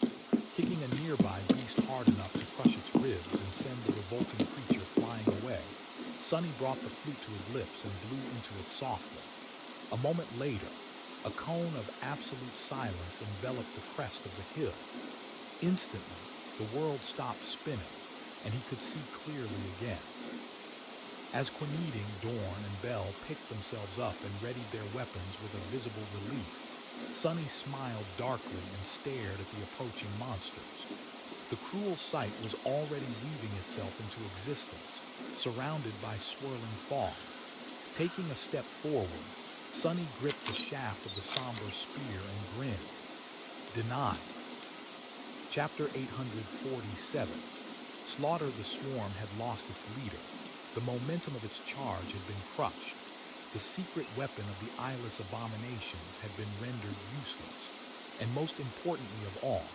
Kicking a nearby beast hard enough to crush its ribs and send the revolting creature flying away, Sonny brought the flute to his lips and blew into it softly. A moment later, a cone of absolute silence enveloped the crest of the hill. Instantly, the world stopped spinning, and he could see clearly again. As Quiniding, Dorn, and Bell picked themselves up and readied their weapons with a visible relief, Sonny smiled darkly and stared at the approaching monsters. The cruel sight was already weaving itself into existence, surrounded by swirling fog. Taking a step forward, Sonny gripped the shaft of the somber spear and grinned. Denied. Chapter 847. Slaughter the Swarm had lost its leader. The momentum of its charge had been crushed. The secret weapon of the eyeless abominations had been rendered useless. And most importantly of all,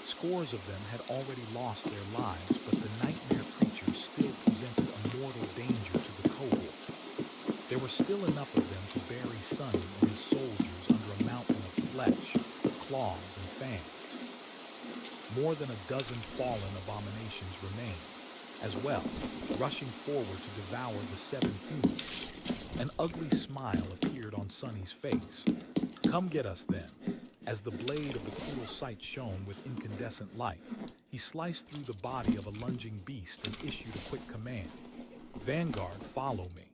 scores of them had already lost their lives, but the nightmare creatures still presented a mortal danger to the cohort. There were still enough of them to bury Sonny and his soldiers under a mountain of flesh, claws, and fangs. More than a dozen fallen abominations remained, as well, rushing forward to devour the 7 humans. An ugly smile appeared on Sonny's face. Come get us then. As the blade of the cruel sight shone with incandescent light, he He sliced through the body of a lunging beast and issued a quick command. "Vanguard, follow me."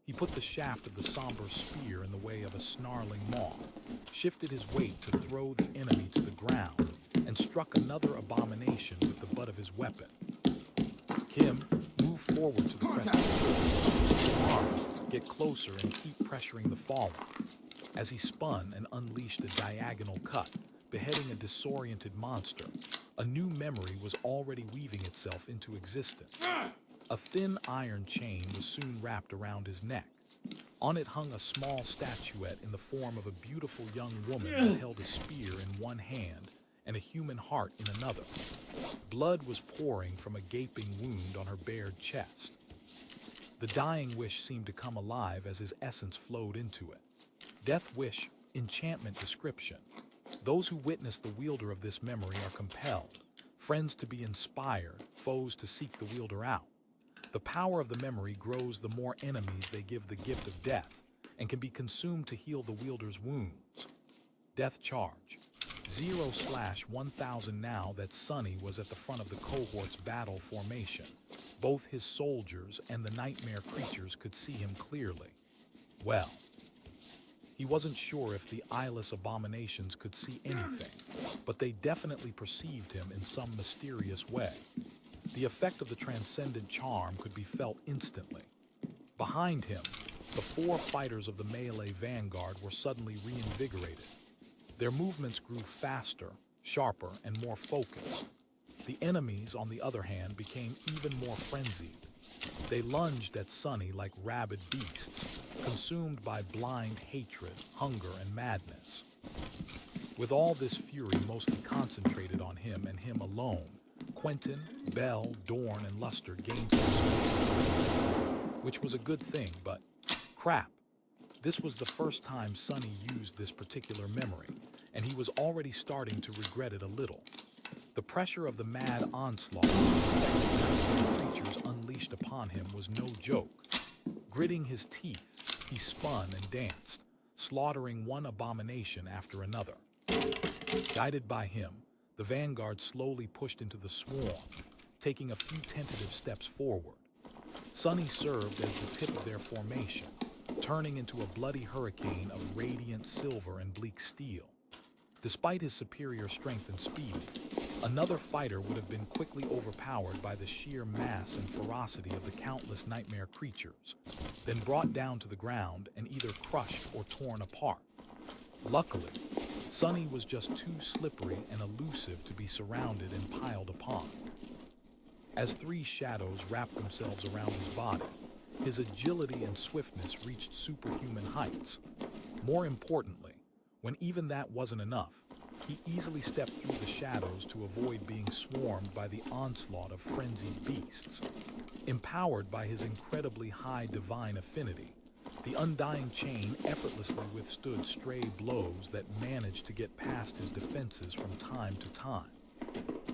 He put the shaft of the somber spear in the way of a snarling maw, shifted his weight to throw the enemy to the ground, and struck another abomination with the butt of his weapon. "Kim, move forward to the crest of the hill. Samara, get closer and keep pressuring the fallen." As he spun and unleashed a diagonal cut, beheading a disoriented monster, a new memory was already weaving itself into existence. A thin iron chain was soon wrapped around his neck. On it hung a small statuette in the form of a beautiful young woman that held a spear in one hand and a human heart in another. Blood was pouring from a gaping wound on her bared chest. The dying wish seemed to come alive as his essence flowed into it. Death wish, enchantment description. Those who witness the wielder of this memory are compelled, friends to be inspired, foes to seek the wielder out. The power of the memory grows the more enemies they give the gift of death, and can be consumed to heal the wielder's wounds. Death charge. 0/1000 now that Sonny was at the front of the cohort's battle formation. Both his soldiers and the nightmare creatures could see him clearly. Well, he wasn't sure if the eyeless abominations could see anything, but they definitely perceived him in some mysterious way. The effect of the transcendent charm could be felt instantly. Behind him, the 4 fighters of the melee vanguard were suddenly reinvigorated. Their movements grew faster, sharper, and more focused. The enemies, on the other hand, became even more frenzied. They lunged at Sonny like rabid beasts, consumed by blind hatred, hunger, and madness. With all this fury mostly concentrated on him and him alone, Quentin, Bell, Dorn, and Luster gained some space to breathe, which was a good thing, but crap. This was the first time Sonny used this particular memory, and he was already starting to regret it a little. The pressure of the mad onslaught of the creatures unleashed upon him was no joke. Gritting his teeth, he spun and danced, slaughtering one abomination after another. Guided by him, the vanguard slowly pushed into the swarm, taking a few tentative steps forward. Sonny served as the tip of their formation, turning into a bloody hurricane of radiant silver and bleak steel. Despite his superior strength and speed, another fighter would have been quickly overpowered by the sheer mass and ferocity of the countless nightmare creatures, then brought down to the ground and either crushed or torn apart. Luckily, Sonny was just too slippery and elusive to be surrounded and piled upon. As 3 shadows wrapped themselves around his body, his agility and swiftness reached superhuman heights. More importantly, when even that wasn't enough, he easily stepped through the shadows to avoid being swarmed by the onslaught of frenzied beasts. Empowered by his incredibly high divine affinity, the undying chain effortlessly withstood stray blows that managed to get past his defenses from time to time.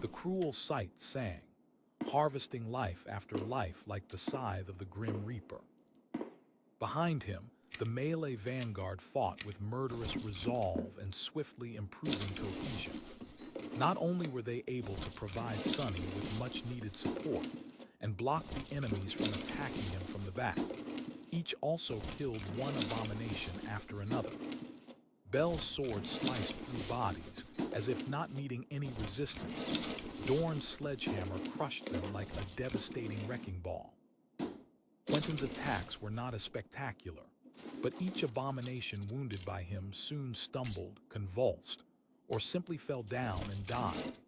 The cruel sight sang, harvesting life after life like the scythe of the Grim Reaper. Behind him, the melee vanguard fought with murderous resolve and swiftly improving cohesion. Not only were they able to provide Sonny with much-needed support and block the enemies from attacking him from the back, each also killed one abomination after another. Bell's sword sliced through bodies, as if not meeting any resistance. Dorn's sledgehammer crushed them like a devastating wrecking ball. Quentin's attacks were not as spectacular, but each abomination wounded by him soon stumbled, convulsed, or simply fell down and died.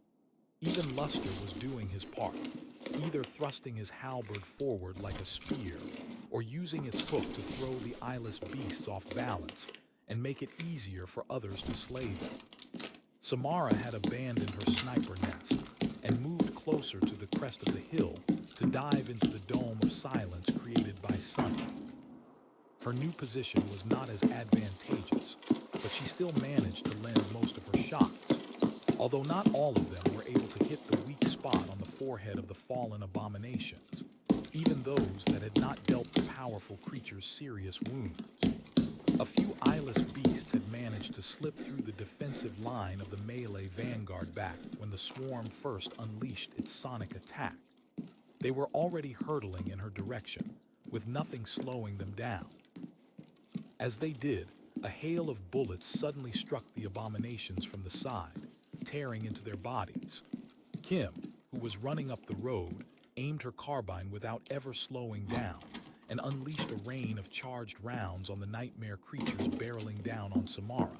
Even Luster was doing his part, either thrusting his halberd forward like a spear, or using its hook to throw the eyeless beasts off balance and make it easier for others to slay them. Samara had abandoned her sniper nest and moved closer to the crest of the hill to dive into the dome of silence created by Sonny. Her new position was not as advantageous, but she still managed to land most of her shots, although not all of them were able to hit the weak spot on the forehead of the fallen abominations, even those that had not dealt the powerful creatures serious wounds. A few eyeless beasts had managed to slip through the defensive line of the melee vanguard back when the swarm first unleashed its sonic attack. They were already hurtling in her direction, with nothing slowing them down. As they did, a hail of bullets suddenly struck the abominations from the side, tearing into their bodies. Kim, who was running up the road, aimed her carbine without ever slowing down and unleashed a rain of charged rounds on the nightmare creatures barreling down on Samara.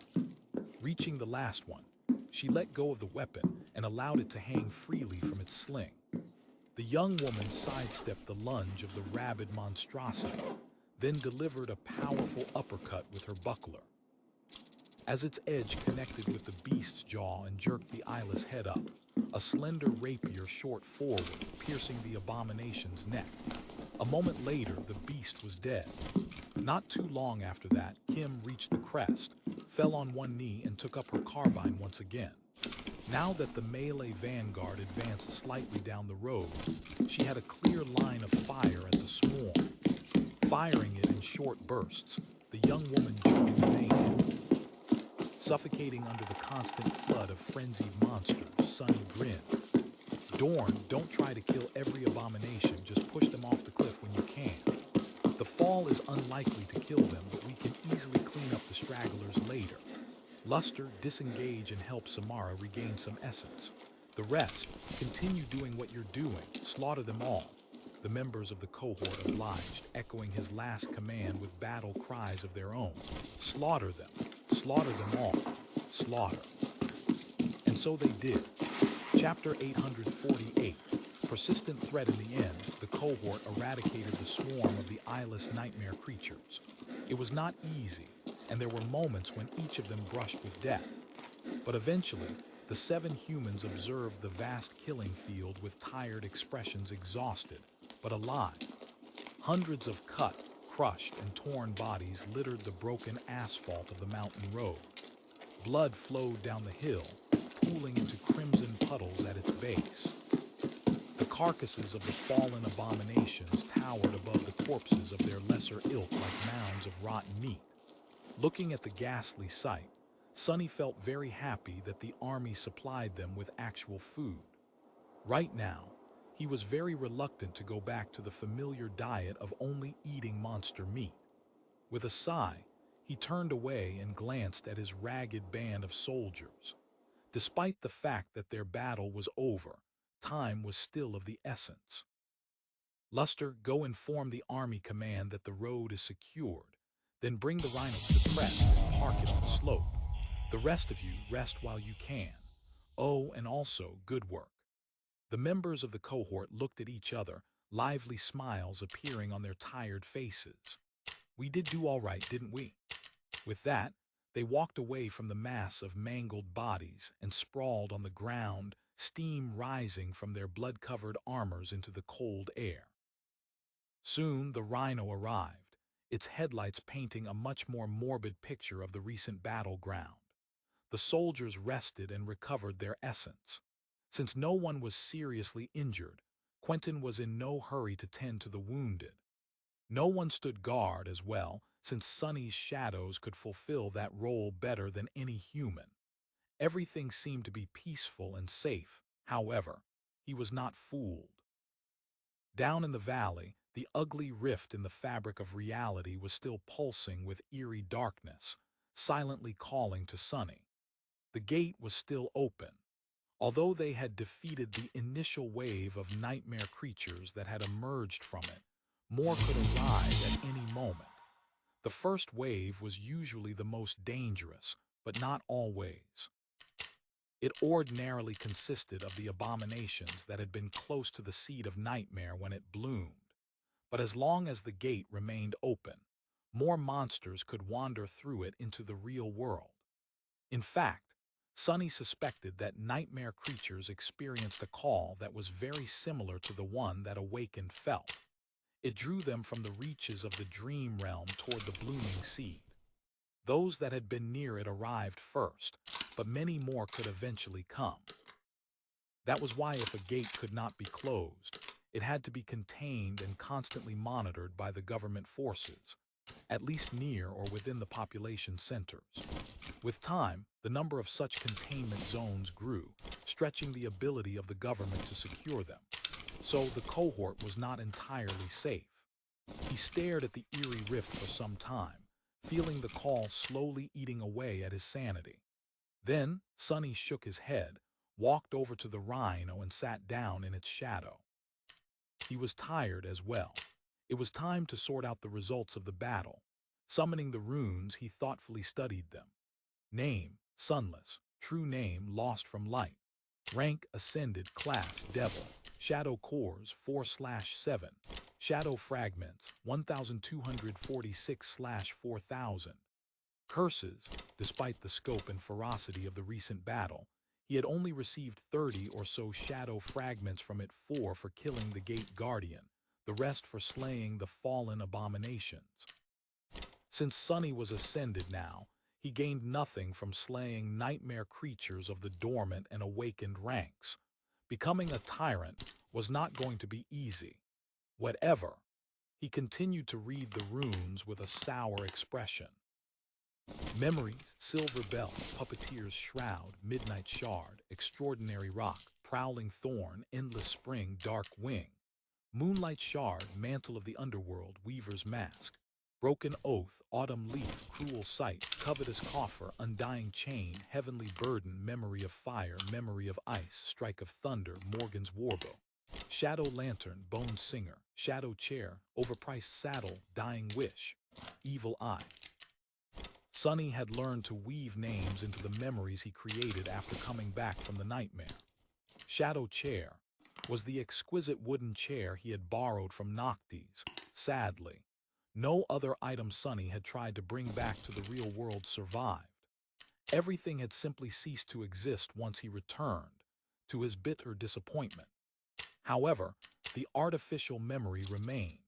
Reaching the last one, she let go of the weapon and allowed it to hang freely from its sling. The young woman sidestepped the lunge of the rabid monstrosity, then delivered a powerful uppercut with her buckler. As its edge connected with the beast's jaw and jerked the eyeless head up, a slender rapier shot forward, piercing the abomination's neck. A moment later, the beast was dead. Not too long after that, Kim reached the crest, fell on one knee and took up her carbine once again. Now that the melee vanguard advanced slightly down the road, she had a clear line of fire at the swarm. Firing it in short bursts, the young woman joined the mayhem. Suffocating under the constant flood of frenzied monsters, Sunny grinned. Dorn, don't try to kill every abomination, just push them off the cliff when you can. The fall is unlikely to kill them, but we can easily clean up the stragglers later. Luster, disengage and help Samara regain some essence. The rest, continue doing what you're doing, slaughter them all. The members of the cohort obliged, echoing his last command with battle cries of their own. Slaughter them all, slaughter. And so they did. Chapter 848. Persistent threat in the end, the cohort eradicated the swarm of the eyeless nightmare creatures. It was not easy, and there were moments when each of them brushed with death. But eventually, the 7 humans observed the vast killing field with tired expressions, exhausted, but alive. Hundreds of cut, crushed, and torn bodies littered the broken asphalt of the mountain road. Blood flowed down the hill, pooling into crimson puddles at its base. The carcasses of the fallen abominations towered above the corpses of their lesser ilk like mounds of rotten meat. Looking at the ghastly sight, Sunny felt very happy that the army supplied them with actual food. Right now, he was very reluctant to go back to the familiar diet of only eating monster meat. With a sigh, he turned away and glanced at his ragged band of soldiers. Despite the fact that their battle was over, time was still of the essence. Luster, go inform the army command that the road is secured, then bring the rhino to the crest and park it on the slope. The rest of you rest while you can. Oh, and also, good work. The members of the cohort looked at each other, lively smiles appearing on their tired faces. We did do all right, didn't we? With that, they walked away from the mass of mangled bodies and sprawled on the ground, steam rising from their blood-covered armors into the cold air. Soon the rhino arrived, its headlights painting a much more morbid picture of the recent battleground. The soldiers rested and recovered their essence. Since no one was seriously injured, Quentin was in no hurry to tend to the wounded. No one stood guard as well, since Sunny's shadows could fulfill that role better than any human. Everything seemed to be peaceful and safe. However, he was not fooled. Down in the valley, the ugly rift in the fabric of reality was still pulsing with eerie darkness, silently calling to Sunny. The gate was still open. Although they had defeated the initial wave of nightmare creatures that had emerged from it, more could arrive at any moment. The first wave was usually the most dangerous, but not always. It ordinarily consisted of the abominations that had been close to the seed of nightmare when it bloomed. But as long as the gate remained open, more monsters could wander through it into the real world. In fact, Sunny suspected that nightmare creatures experienced a call that was very similar to the one that Awakened felt. It drew them from the reaches of the dream realm toward the blooming seed. Those that had been near it arrived first, but many more could eventually come. That was why if a gate could not be closed, it had to be contained and constantly monitored by the government forces. at least near or within the population centers. With time, the number of such containment zones grew, stretching the ability of the government to secure them. So the cohort was not entirely safe. He stared at the eerie rift for some time, feeling the call slowly eating away at his sanity. Then, Sonny shook his head, walked over to the rhino and sat down in its shadow. He was tired as well. It was time to sort out the results of the battle. Summoning the runes, he thoughtfully studied them. Name, Sunless. True name, Lost from Light. Rank, Ascended. Class, Devil. Shadow Cores, 4/7. Shadow Fragments, 1246/4000. Curses. Despite the scope and ferocity of the recent battle, he had only received 30 or so shadow fragments from it, 4 for killing the Gate Guardian, the rest for slaying the fallen abominations. Since Sonny was ascended now, he gained nothing from slaying nightmare creatures of the dormant and awakened ranks. Becoming a tyrant was not going to be easy. Whatever, he continued to read the runes with a sour expression. Memories, Silver Bell, Puppeteer's Shroud, Midnight Shard, Extraordinary Rock, Prowling Thorn, Endless Spring, Dark Wing. Moonlight Shard, Mantle of the Underworld, Weaver's Mask. Broken Oath, Autumn Leaf, Cruel Sight, Covetous Coffer, Undying Chain, Heavenly Burden, Memory of Fire, Memory of Ice, Strike of Thunder, Morgan's Warbow. Shadow Lantern, Bone Singer, Shadow Chair, Overpriced Saddle, Dying Wish, Evil Eye. Sonny had learned to weave names into the memories he created after coming back from the nightmare. Shadow Chair was the exquisite wooden chair he had borrowed from Noctis. Sadly, no other item Sonny had tried to bring back to the real world survived. Everything had simply ceased to exist once he returned, to his bitter disappointment. However, the artificial memory remained.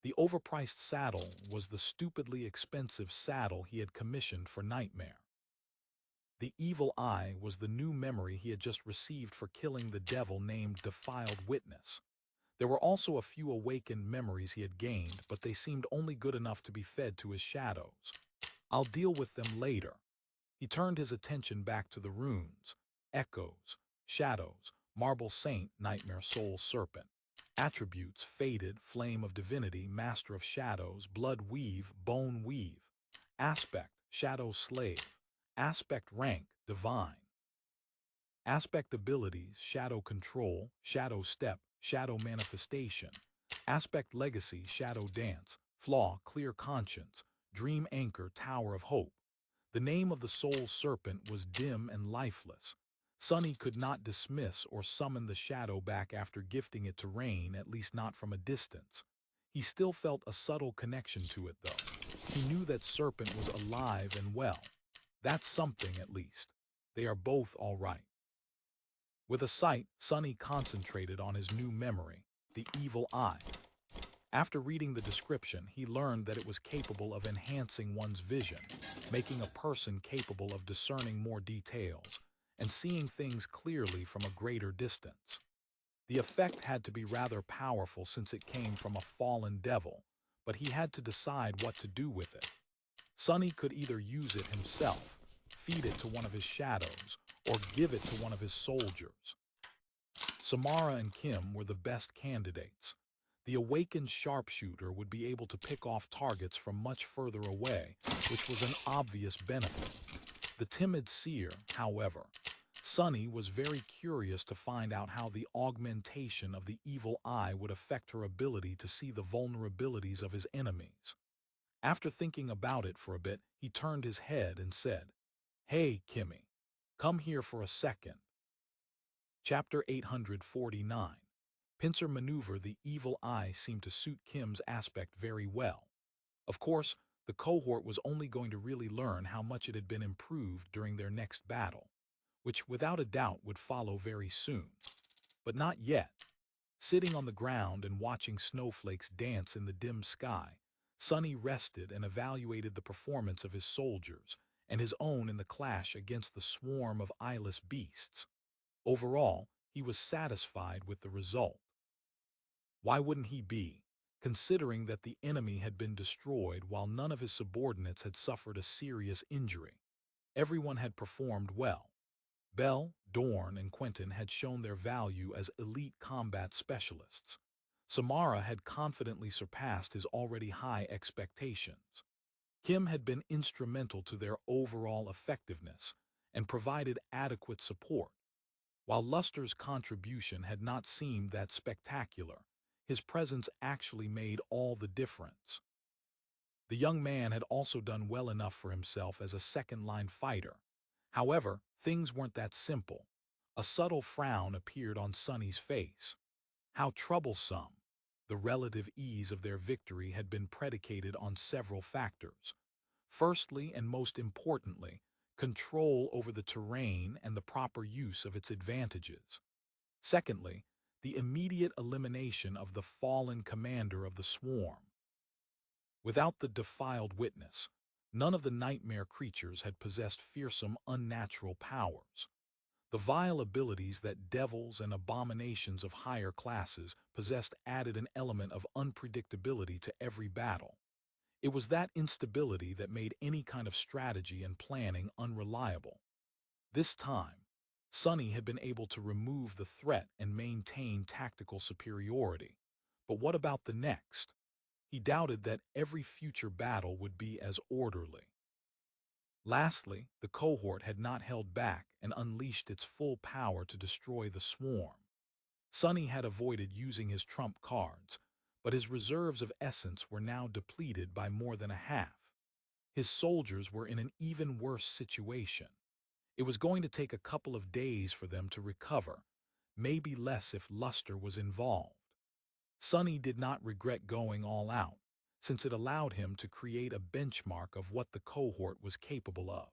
The overpriced saddle was the stupidly expensive saddle he had commissioned for Nightmare. The evil eye was the new memory he had just received for killing the devil named Defiled Witness. There were also a few awakened memories he had gained, but they seemed only good enough to be fed to his shadows. I'll deal with them later. He turned his attention back to the runes. Echoes, Shadows, Marble Saint, Nightmare Soul Serpent. Attributes, Faded, Flame of Divinity, Master of Shadows, Blood Weave, Bone Weave. Aspect, Shadow Slave. Aspect rank, Divine. Aspect abilities, Shadow Control, Shadow Step, Shadow Manifestation. Aspect legacy, Shadow Dance. Flaw, Clear Conscience. Dream Anchor, Tower of Hope. The name of the soul serpent was dim and lifeless. Sonny could not dismiss or summon the shadow back after gifting it to Rain, at least not from a distance. He still felt a subtle connection to it, though. He knew that serpent was alive and well. That's something, at least. They are both all right. With a sight, Sonny concentrated on his new memory, the evil eye. After reading the description, he learned that it was capable of enhancing one's vision, making a person capable of discerning more details, and seeing things clearly from a greater distance. The effect had to be rather powerful since it came from a fallen devil, but he had to decide what to do with it. Sonny could either use it himself, feed it to one of his shadows, or give it to one of his soldiers. Samara and Kim were the best candidates. The awakened sharpshooter would be able to pick off targets from much further away, which was an obvious benefit. The timid seer, however, Sonny was very curious to find out how the augmentation of the evil eye would affect her ability to see the vulnerabilities of his enemies. After thinking about it for a bit, he turned his head and said, "Hey, Kimmy, come here for a second." Chapter 849. Pincer maneuver. The evil eye seemed to suit Kim's aspect very well. Of course, the cohort was only going to really learn how much it had been improved during their next battle, which without a doubt would follow very soon. But not yet. Sitting on the ground and watching snowflakes dance in the dim sky, Sonny rested and evaluated the performance of his soldiers and his own in the clash against the swarm of eyeless beasts. Overall, he was satisfied with the result. Why wouldn't he be, considering that the enemy had been destroyed while none of his subordinates had suffered a serious injury. Everyone had performed well. Bell, Dorn, and Quentin had shown their value as elite combat specialists. Samara had confidently surpassed his already high expectations. Kim had been instrumental to their overall effectiveness and provided adequate support. While Luster's contribution had not seemed that spectacular, his presence actually made all the difference. The young man had also done well enough for himself as a second-line fighter. However, things weren't that simple. A subtle frown appeared on Sonny's face. How troublesome! The relative ease of their victory had been predicated on several factors. Firstly, and most importantly, control over the terrain and the proper use of its advantages. Secondly, the immediate elimination of the fallen commander of the swarm. Without the defiled witness, none of the nightmare creatures had possessed fearsome, unnatural powers. The vile abilities that devils and abominations of higher classes possessed added an element of unpredictability to every battle. It was that instability that made any kind of strategy and planning unreliable. This time, Sonny had been able to remove the threat and maintain tactical superiority. But what about the next? He doubted that every future battle would be as orderly. Lastly, the cohort had not held back and unleashed its full power to destroy the swarm. Sonny had avoided using his trump cards, but his reserves of essence were now depleted by more than a half. His soldiers were in an even worse situation. It was going to take a couple of days for them to recover, maybe less if Luster was involved. Sonny did not regret going all out, since it allowed him to create a benchmark of what the cohort was capable of.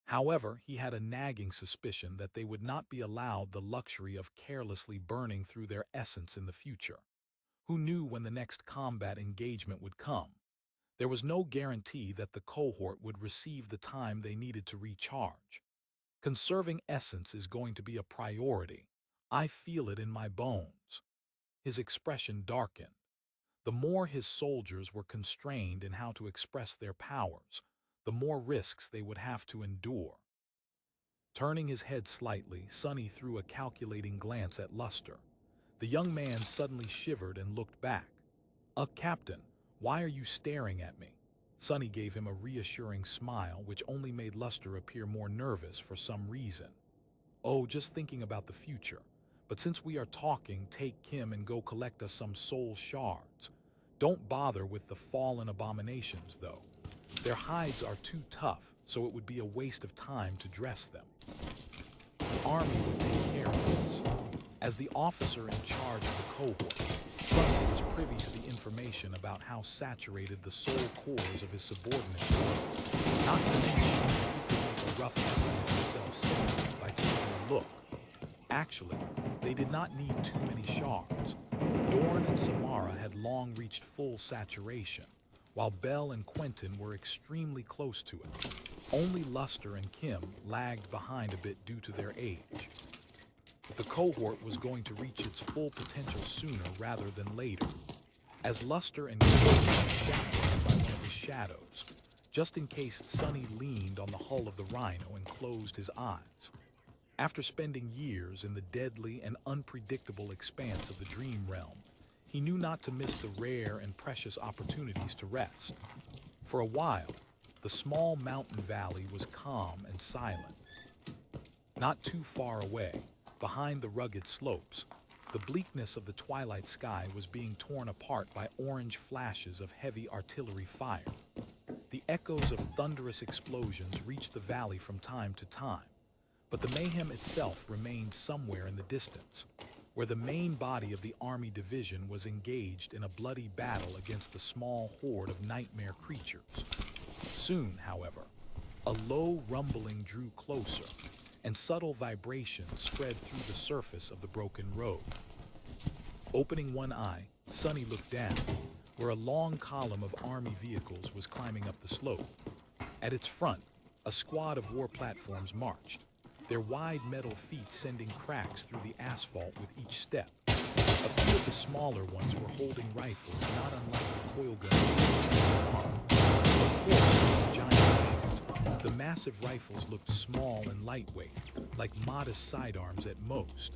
However, he had a nagging suspicion that they would not be allowed the luxury of carelessly burning through their essence in the future. Who knew when the next combat engagement would come? There was no guarantee that the cohort would receive the time they needed to recharge. Conserving essence is going to be a priority. I feel it in my bones. His expression darkened. The more his soldiers were constrained in how to express their powers, the more risks they would have to endure. Turning his head slightly, Sonny threw a calculating glance at Luster. The young man suddenly shivered and looked back. Captain, why are you staring at me?" Sonny gave him a reassuring smile which only made Luster appear more nervous for some reason. "Oh, just thinking about the future. But since we are talking, take Kim and go collect us some soul shards. Don't bother with the fallen abominations, though. Their hides are too tough, so it would be a waste of time to dress them. The army would take care of this." As the officer in charge of the cohort, Sonny was privy to the information about how saturated the soul cores of his subordinates were. Not to mention, he could make a rough estimate himself simply by taking a look. Actually, they did not need too many shards. Dorn and Samara had long reached full saturation, while Bell and Quentin were extremely close to it. Only Luster and Kim lagged behind a bit due to their age. The cohort was going to reach its full potential sooner rather than later. As Luster and Kim were chaperoned by one of his shadows, just in case Sonny leaned on the hull of the Rhino and closed his eyes. After spending years in the deadly and unpredictable expanse of the dream realm, he knew not to miss the rare and precious opportunities to rest. For a while, the small mountain valley was calm and silent. Not too far away, behind the rugged slopes, the bleakness of the twilight sky was being torn apart by orange flashes of heavy artillery fire. The echoes of thunderous explosions reached the valley from time to time, but the mayhem itself remained somewhere in the distance, where the main body of the army division was engaged in a bloody battle against the small horde of nightmare creatures. Soon, however, a low rumbling drew closer, and subtle vibrations spread through the surface of the broken road. Opening one eye, Sonny looked down, where a long column of army vehicles was climbing up the slope. At its front, a squad of war platforms marched, their wide metal feet sending cracks through the asphalt with each step. A few of the smaller ones were holding rifles, not unlike the coil gun. Of course, they were giant hands. The massive rifles looked small and lightweight, like modest sidearms at most.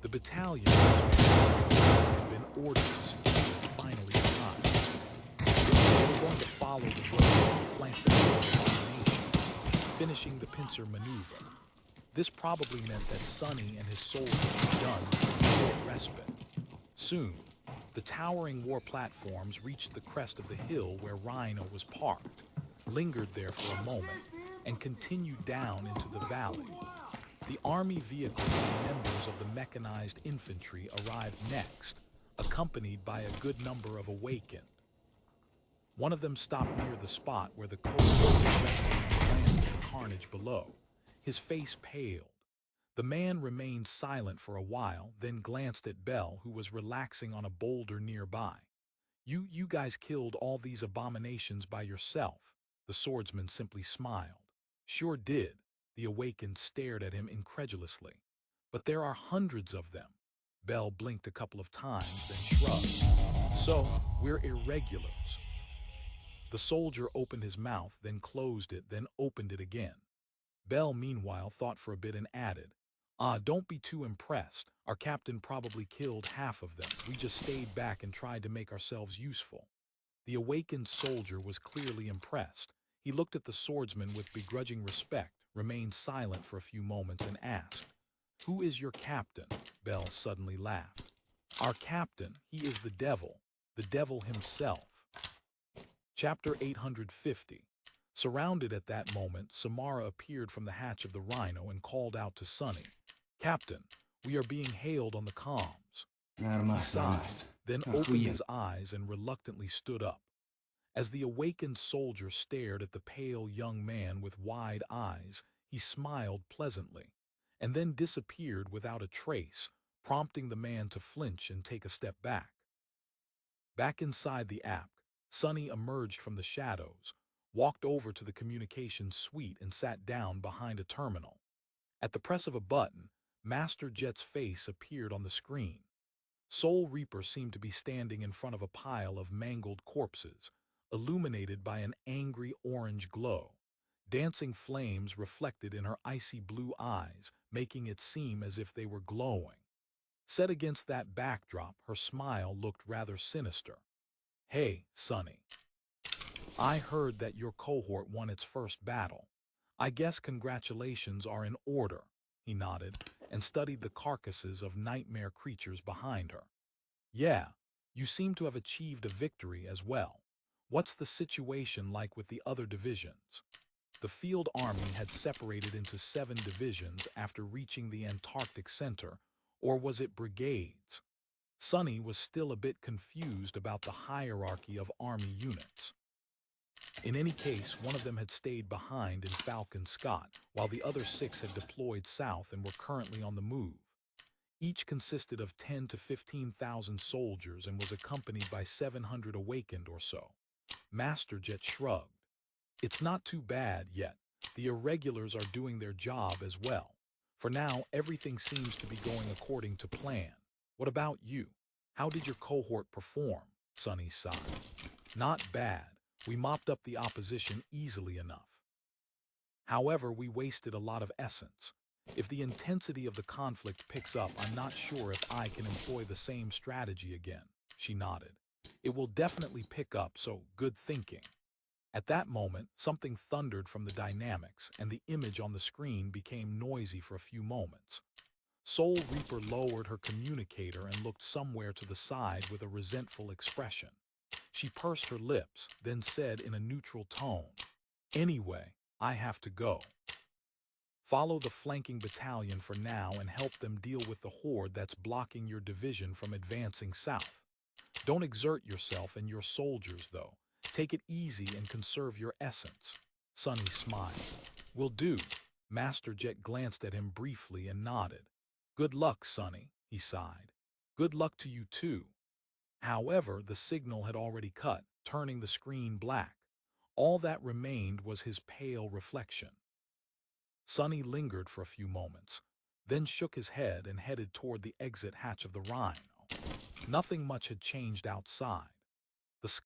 The battalion had been ordered to secure finally arrived. They were going to follow the road and flank the formations, finishing the pincer maneuver. This probably meant that Sonny and his soldiers were done with a short respite. Soon, the towering war platforms reached the crest of the hill where Rhino was parked, lingered there for a moment, and continued down into the valley. The army vehicles and members of the mechanized infantry arrived next, accompanied by a good number of awakened. One of them stopped near the spot where the cold was resting and glanced at the carnage below. His face paled. The man remained silent for a while, then glanced at Bell, who was relaxing on a boulder nearby. You guys killed all these abominations by yourself," the swordsman simply smiled. "Sure did." The awakened stared at him incredulously. "But there are hundreds of them." Bell blinked a couple of times, then shrugged. "So, we're irregulars." The soldier opened his mouth, then closed it, then opened it again. Bell, meanwhile, thought for a bit and added, don't be too impressed. Our captain probably killed half of them. We just stayed back and tried to make ourselves useful." The awakened soldier was clearly impressed. He looked at the swordsman with begrudging respect, remained silent for a few moments, and asked, "Who is your captain?" Bell suddenly laughed. "Our captain, he is the devil himself." Chapter 850. Surrounded at that moment, Samara appeared from the hatch of the Rhino and called out to Sonny, "Captain, we are being hailed on the comms." He sighed, then opened his eyes and reluctantly stood up. As the awakened soldier stared at the pale young man with wide eyes, he smiled pleasantly, and then disappeared without a trace, prompting the man to flinch and take a step back. Back inside the app, Sonny emerged from the shadows, walked over to the communications suite and sat down behind a terminal. At the press of a button, Master Jet's face appeared on the screen. Soul Reaper seemed to be standing in front of a pile of mangled corpses, illuminated by an angry orange glow. Dancing flames reflected in her icy blue eyes, making it seem as if they were glowing. Set against that backdrop, her smile looked rather sinister. "Hey, Sonny. I heard that your cohort won its first battle. I guess congratulations are in order." He nodded and studied the carcasses of nightmare creatures behind her. "Yeah, you seem to have achieved a victory as well. What's the situation like with the other divisions?" The field army had separated into 7 divisions after reaching the Antarctic Center, or was it brigades? Sonny was still a bit confused about the hierarchy of army units. In any case, one of them had stayed behind in Falcon Scott, while the other 6 had deployed south and were currently on the move. Each consisted of 10 to 15,000 soldiers and was accompanied by 700 awakened or so. Master Jet shrugged. "It's not too bad yet. The irregulars are doing their job as well. For now, everything seems to be going according to plan. What about you? How did your cohort perform?" Sonny sighed. "Not bad. We mopped up the opposition easily enough. However, we wasted a lot of essence. If the intensity of the conflict picks up, I'm not sure if I can employ the same strategy again." She nodded. "It will definitely pick up, so good thinking." At that moment, something thundered from the dynamics, and the image on the screen became noisy for a few moments. Soul Reaper lowered her communicator and looked somewhere to the side with a resentful expression. She pursed her lips, then said in a neutral tone, "Anyway, I have to go. Follow the flanking battalion for now and help them deal with the horde that's blocking your division from advancing south. Don't exert yourself and your soldiers, though. Take it easy and conserve your essence." Sonny smiled. "Will do." Master Jet glanced at him briefly and nodded. "Good luck, Sonny," he sighed. "Good luck to you too." However, the signal had already cut, turning the screen black. All that remained was his pale reflection. Sonny lingered for a few moments, then shook his head and headed toward the exit hatch of the Rhino. Nothing much had changed outside. The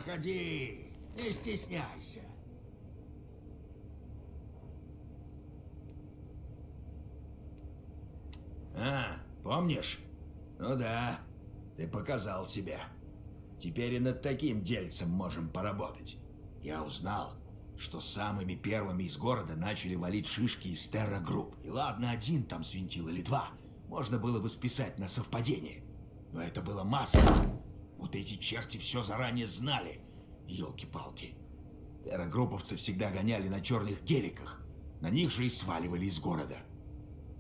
Проходи, не стесняйся. А, помнишь? Ну да, ты показал себя. Теперь и над таким дельцем можем поработать. Я узнал, что самыми первыми из города начали валить шишки из террагрупп. И ладно, один там свинтил или два. Можно было бы списать на совпадение. Но это было массово. Вот эти черти все заранее знали. Ёлки-палки. Террагрупповцы всегда гоняли на черных геликах. На них же и сваливали из города.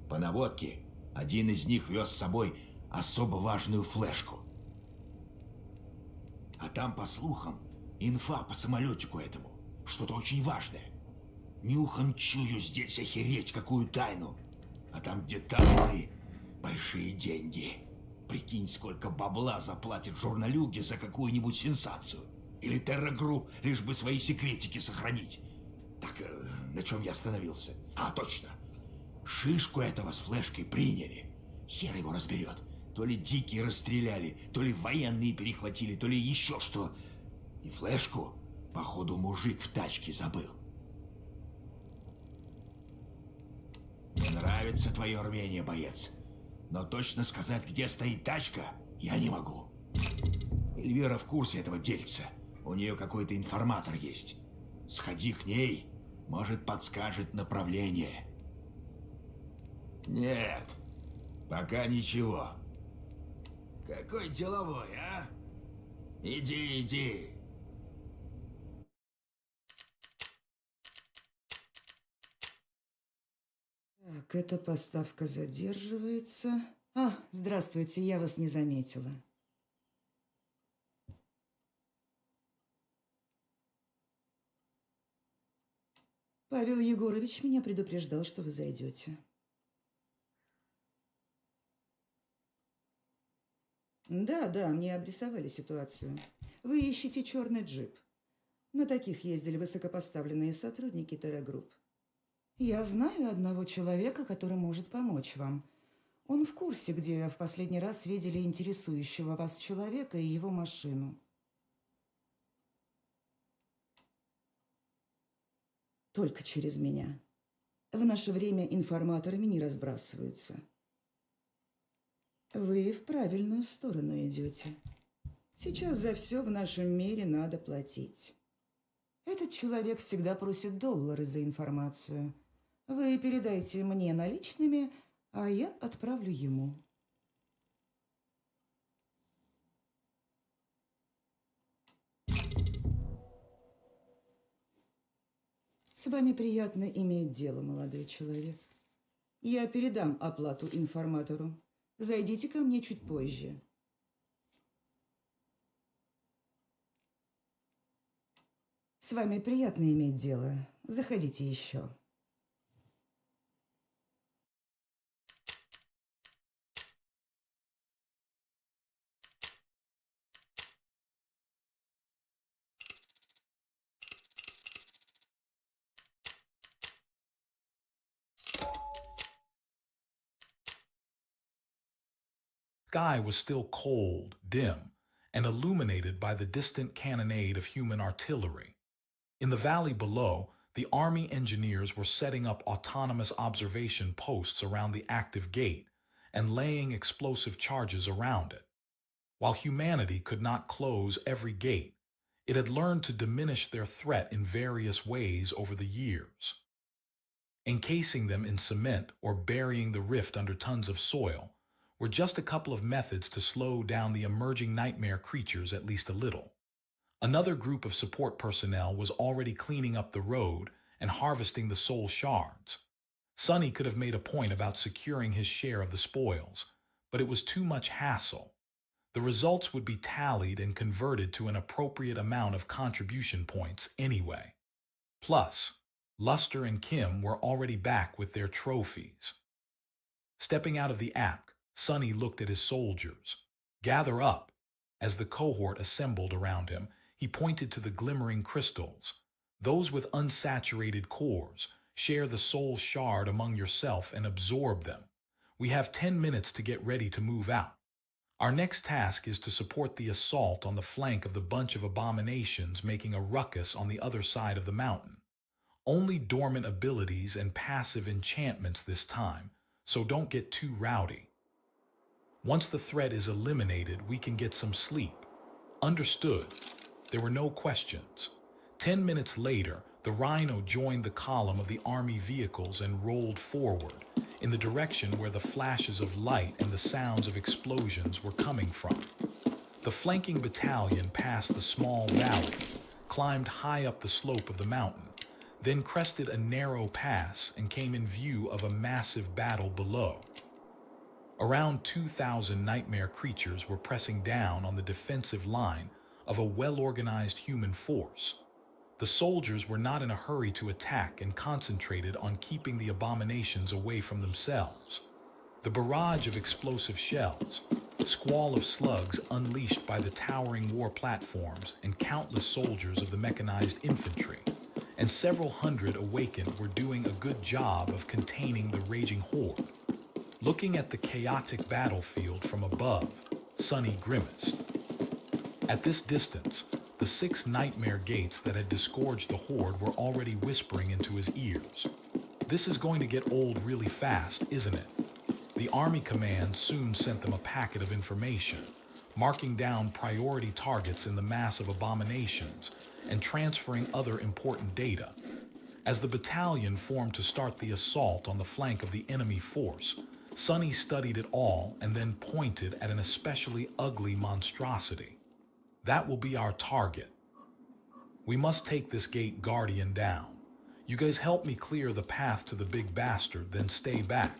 По наводке, один из них вез с собой особо важную флешку. А там, по слухам, инфа по самолетику этому. Что-то очень важное. Нюхом чую здесь охереть какую тайну. А там где тайны, большие деньги. Прикинь, сколько бабла заплатят журналюги за какую-нибудь сенсацию. Или террагрупп, лишь бы свои секретики сохранить. Так, на чем я остановился? А, точно. Шишку этого с флешкой приняли. Хер его разберет. То ли дикие расстреляли, то ли военные перехватили, то ли еще что. И флешку, походу, мужик в тачке забыл. Мне нравится твое рвение, боец. Но точно сказать, где стоит тачка, я не могу. Эльвира в курсе этого дельца. У нее какой-то информатор есть. Сходи к ней, может, подскажет направление. Нет, пока ничего. Какой деловой, а? Иди, иди.
Так, эта поставка задерживается. А, здравствуйте, я вас не заметила. Павел Егорович меня предупреждал, что вы зайдете. Да, мне обрисовали ситуацию. Вы ищете черный джип. На таких ездили высокопоставленные сотрудники Террагрупп. Я знаю одного человека, который может помочь вам. Он в курсе, где в последний раз видели интересующего вас человека и его машину. Только через меня. В наше время информаторами не разбрасываются. Вы в правильную сторону идете. Сейчас за все в нашем мире надо платить. Этот человек всегда просит доллары за информацию. Вы передайте мне наличными, а я отправлю ему. С вами приятно иметь дело, молодой человек. Я передам оплату информатору. Зайдите ко мне чуть позже. С вами приятно иметь дело. Заходите еще.
Sky was still cold, dim, and illuminated by the distant cannonade of human artillery. In the valley below, the Army engineers were setting up autonomous observation posts around the active gate and laying explosive charges around it. While humanity could not close every gate, it had learned to diminish their threat in various ways over the years. Encasing them in cement or burying the rift under tons of soil were just a couple of methods to slow down the emerging nightmare creatures at least a little. Another group of support personnel was already cleaning up the road and harvesting the soul shards. Sonny could have made a point about securing his share of the spoils, but it was too much hassle. The results would be tallied and converted to an appropriate amount of contribution points anyway. Plus, Luster and Kim were already back with their trophies. Stepping out of the app, Sonny looked at his soldiers. Gather up. As the cohort assembled around him, he pointed to the glimmering crystals. Those with unsaturated cores, share the soul shard among yourself and absorb them. We have 10 minutes to get ready to move out. Our next task is to support the assault on the flank of the bunch of abominations making a ruckus on the other side of the mountain. Only dormant abilities and passive enchantments this time, so don't get too rowdy. Once the threat is eliminated, we can get some sleep. Understood. There were no questions. 10 minutes later, the Rhino joined the column of the army vehicles and rolled forward, in the direction where the flashes of light and the sounds of explosions were coming from. The flanking battalion passed the small valley, climbed high up the slope of the mountain, then crested a narrow pass and came in view of a massive battle below. Around 2,000 nightmare creatures were pressing down on the defensive line of a well-organized human force. The soldiers were not in a hurry to attack and concentrated on keeping the abominations away from themselves. The barrage of explosive shells, squall of slugs unleashed by the towering war platforms and countless soldiers of the mechanized infantry, and several hundred awakened were doing a good job of containing the raging horde. Looking at the chaotic battlefield from above, Sonny grimaced. At this distance, the 6 nightmare gates that had disgorged the horde were already whispering into his ears. This is going to get old really fast, isn't it? The Army Command soon sent them a packet of information, marking down priority targets in the mass of abominations and transferring other important data. As the battalion formed to start the assault on the flank of the enemy force, Sonny studied it all and then pointed at an especially ugly monstrosity. That will be our target. We must take this gate guardian down. You guys help me clear the path to the big bastard, then stay back.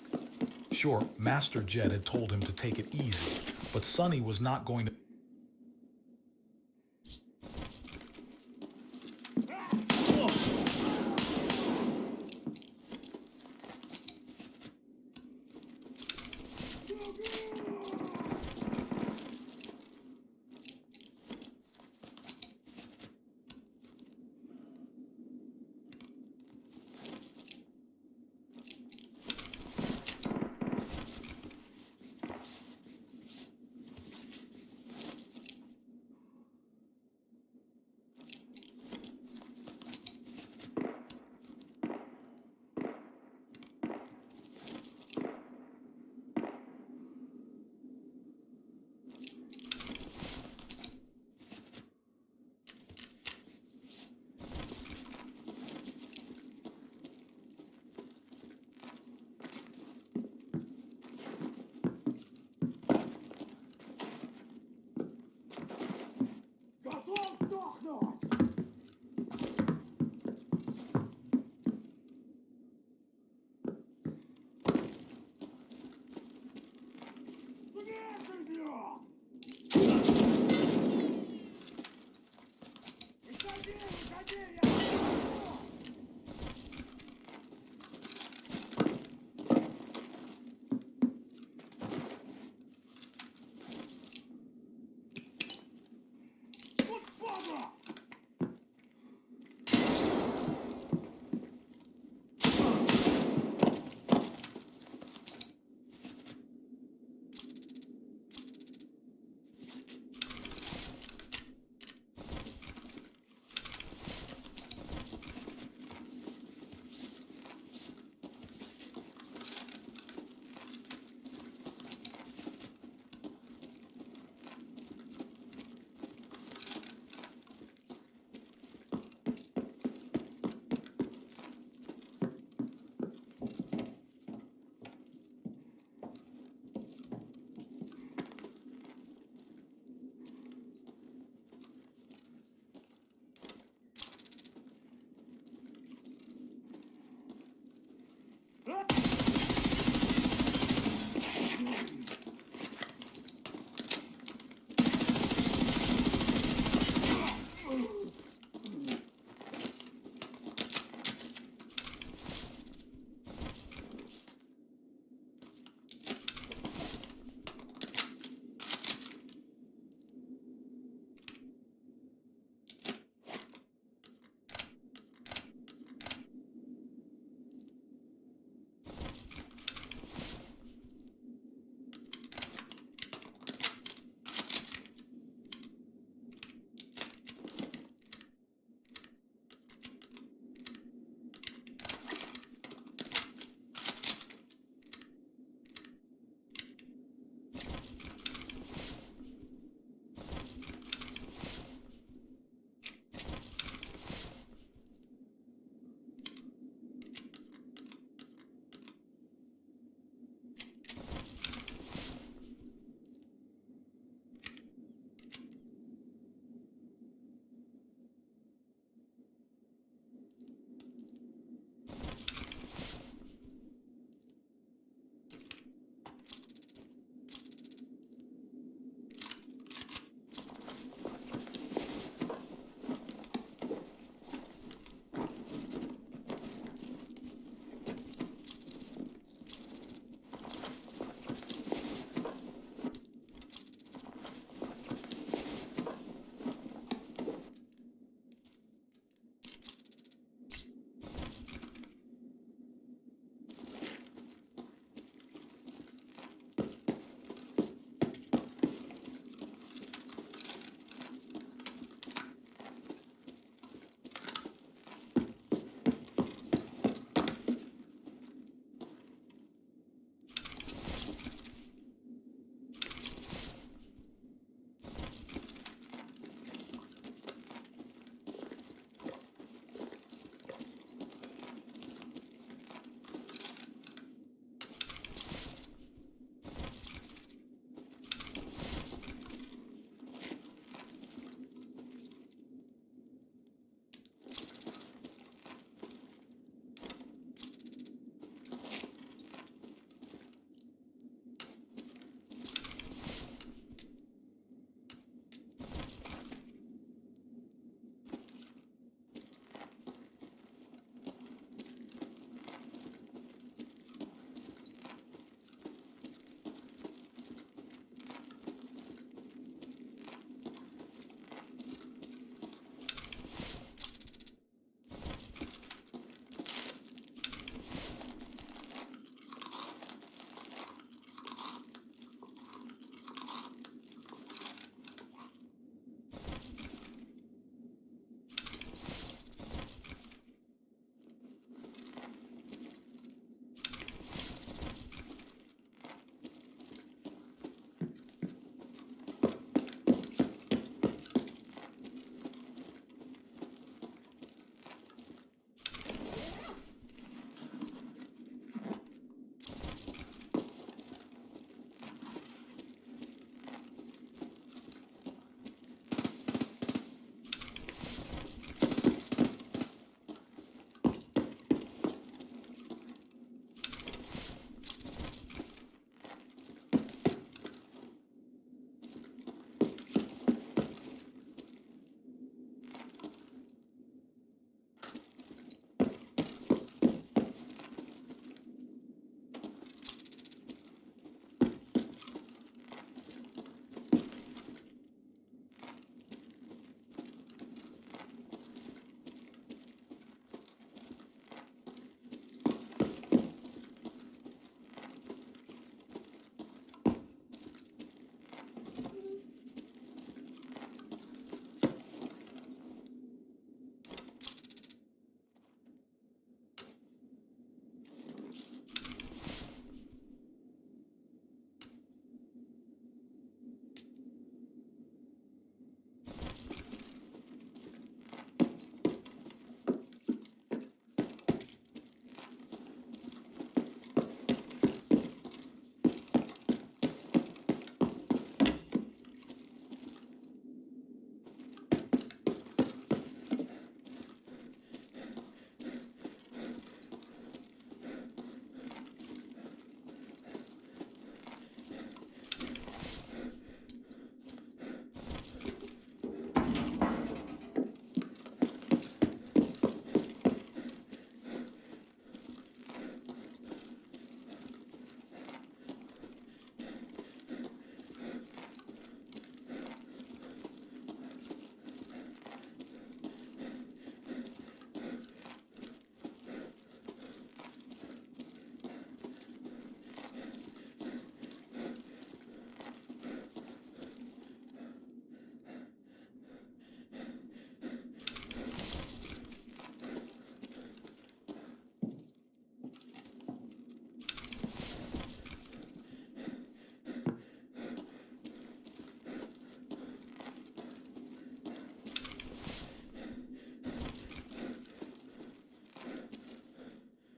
Sure, Master Jet had told him to take it easy, but Sonny was not going to...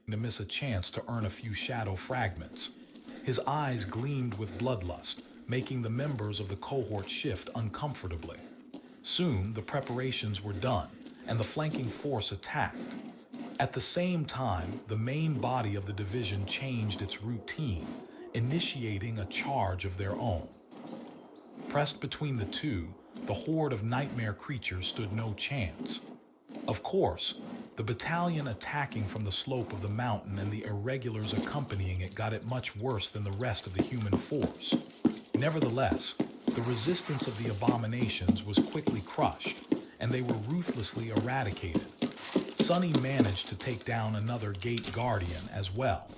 to miss a chance to earn a few shadow fragments. His eyes gleamed with bloodlust, making the members of the cohort shift uncomfortably. Soon, the preparations were done, and the flanking force attacked. At the same time, the main body of the division changed its routine, initiating a charge of their own. Pressed between the two, the horde of nightmare creatures stood no chance. Of course, the battalion attacking from the slope of the mountain and the irregulars accompanying it got it much worse than the rest of the human force. Nevertheless, the resistance of the abominations was quickly crushed, and they were ruthlessly eradicated. Sonny managed to take down another gate guardian as well.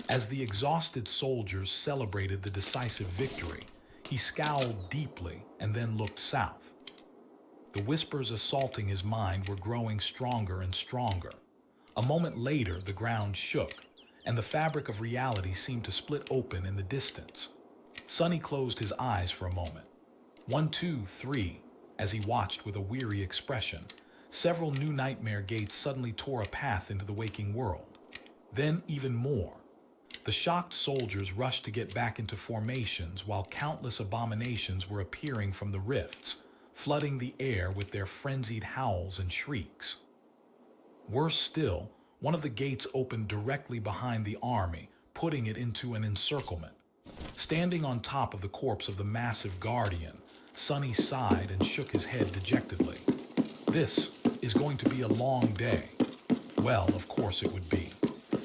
As the exhausted soldiers celebrated the decisive victory, he scowled deeply and then looked south. The whispers assaulting his mind were growing stronger and stronger. A moment later, the ground shook, and the fabric of reality seemed to split open in the distance. Sonny closed his eyes for a moment. 1, 2, 3, as he watched with a weary expression. Several new nightmare gates suddenly tore a path into the waking world. Then even more. The shocked soldiers rushed to get back into formations while countless abominations were appearing from the rifts, flooding the air with their frenzied howls and shrieks. Worse still, one of the gates opened directly behind the army, putting it into an encirclement. Standing on top of the corpse of the massive guardian, Sonny sighed and shook his head dejectedly. This is going to be a long day. Well, of course it would be.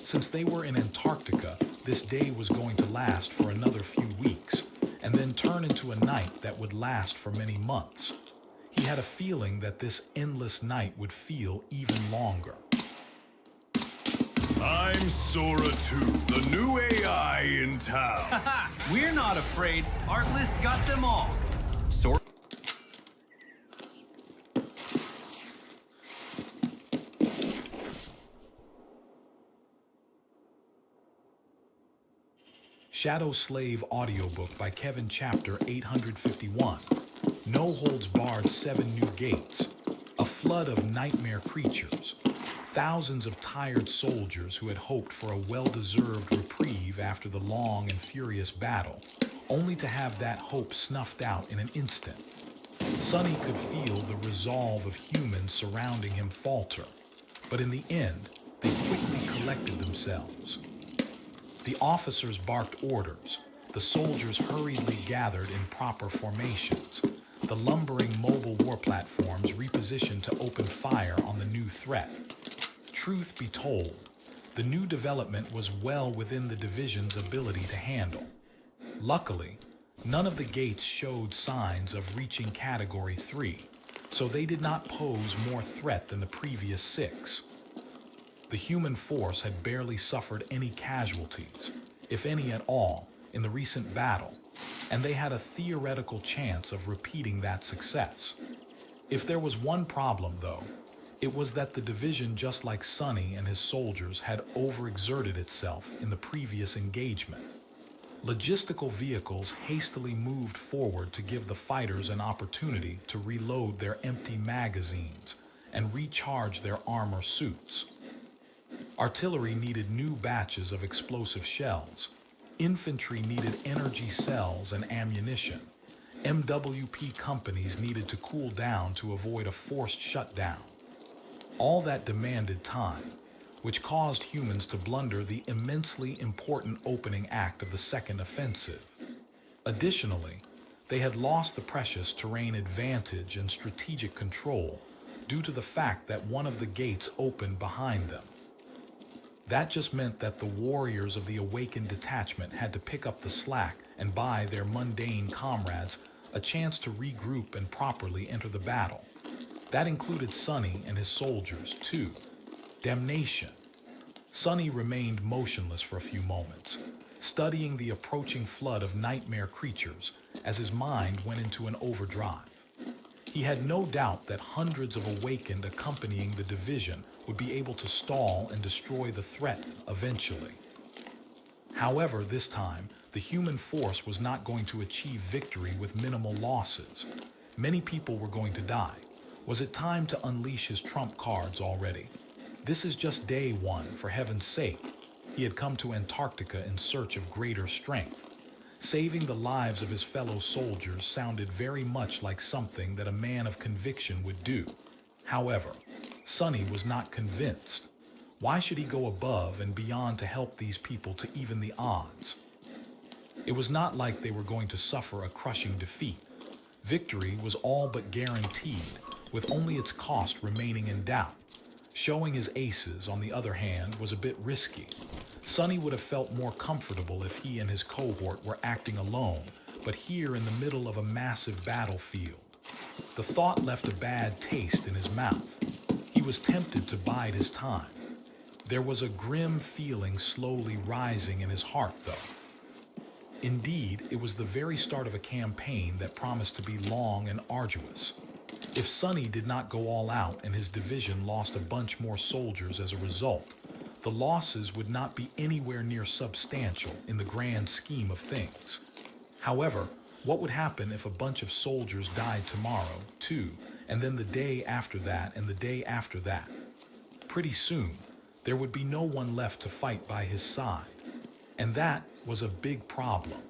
Since they were in Antarctica, this day was going to last for another few weeks, and then turn into a night that would last for many months. He had a feeling that this endless night would feel even longer.
I'm Sora 2, the new AI in town.
Haha, we're not afraid. Our list got them all. Sora.
Shadow Slave audiobook by Kevin, Chapter 851. No Holds Barred 7 New Gates. A flood of nightmare creatures. Thousands of tired soldiers who had hoped for a well-deserved reprieve after the long and furious battle, only to have that hope snuffed out in an instant. Sonny could feel the resolve of humans surrounding him falter, but in the end, they quickly collected themselves. The officers barked orders, the soldiers hurriedly gathered in proper formations, the lumbering mobile war platforms repositioned to open fire on the new threat. Truth be told, the new development was well within the division's ability to handle. Luckily, none of the gates showed signs of reaching Category 3, so they did not pose more threat than the previous 6. The human force had barely suffered any casualties, if any at all, in the recent battle, and they had a theoretical chance of repeating that success. If there was one problem, though, it was that the division, just like Sonny and his soldiers, had overexerted itself in the previous engagement. Logistical vehicles hastily moved forward to give the fighters an opportunity to reload their empty magazines and recharge their armor suits. Artillery needed new batches of explosive shells. Infantry needed energy cells and ammunition. MWP companies needed to cool down to avoid a forced shutdown. All that demanded time, which caused humans to blunder the immensely important opening act of the second offensive. Additionally, they had lost the precious terrain advantage and strategic control due to the fact that one of the gates opened behind them. That just meant that the warriors of the awakened detachment had to pick up the slack and buy their mundane comrades a chance to regroup and properly enter the battle. That included Sonny and his soldiers, too. Damnation. Sonny remained motionless for a few moments, studying the approaching flood of nightmare creatures as his mind went into an overdrive. He had no doubt that hundreds of awakened accompanying the division would be able to stall and destroy the threat eventually. However, this time, the human force was not going to achieve victory with minimal losses. Many people were going to die. Was it time to unleash his trump cards already? This is just day one, for heaven's sake. He had come to Antarctica in search of greater strength. Saving the lives of his fellow soldiers sounded very much like something that a man of conviction would do. However, Sonny was not convinced. Why should he go above and beyond to help these people to even the odds? It was not like they were going to suffer a crushing defeat. Victory was all but guaranteed, with only its cost remaining in doubt. Showing his aces, on the other hand, was a bit risky. Sonny would have felt more comfortable if he and his cohort were acting alone, but here in the middle of a massive battlefield. The thought left a bad taste in his mouth. He was tempted to bide his time. There was a grim feeling slowly rising in his heart, though. Indeed, it was the very start of a campaign that promised to be long and arduous. If Sonny did not go all out and his division lost a bunch more soldiers as a result, the losses would not be anywhere near substantial in the grand scheme of things. However, what would happen if a bunch of soldiers died tomorrow, too, and then the day after that and the day after that? Pretty soon, there would be no one left to fight by his side, and that was a big problem.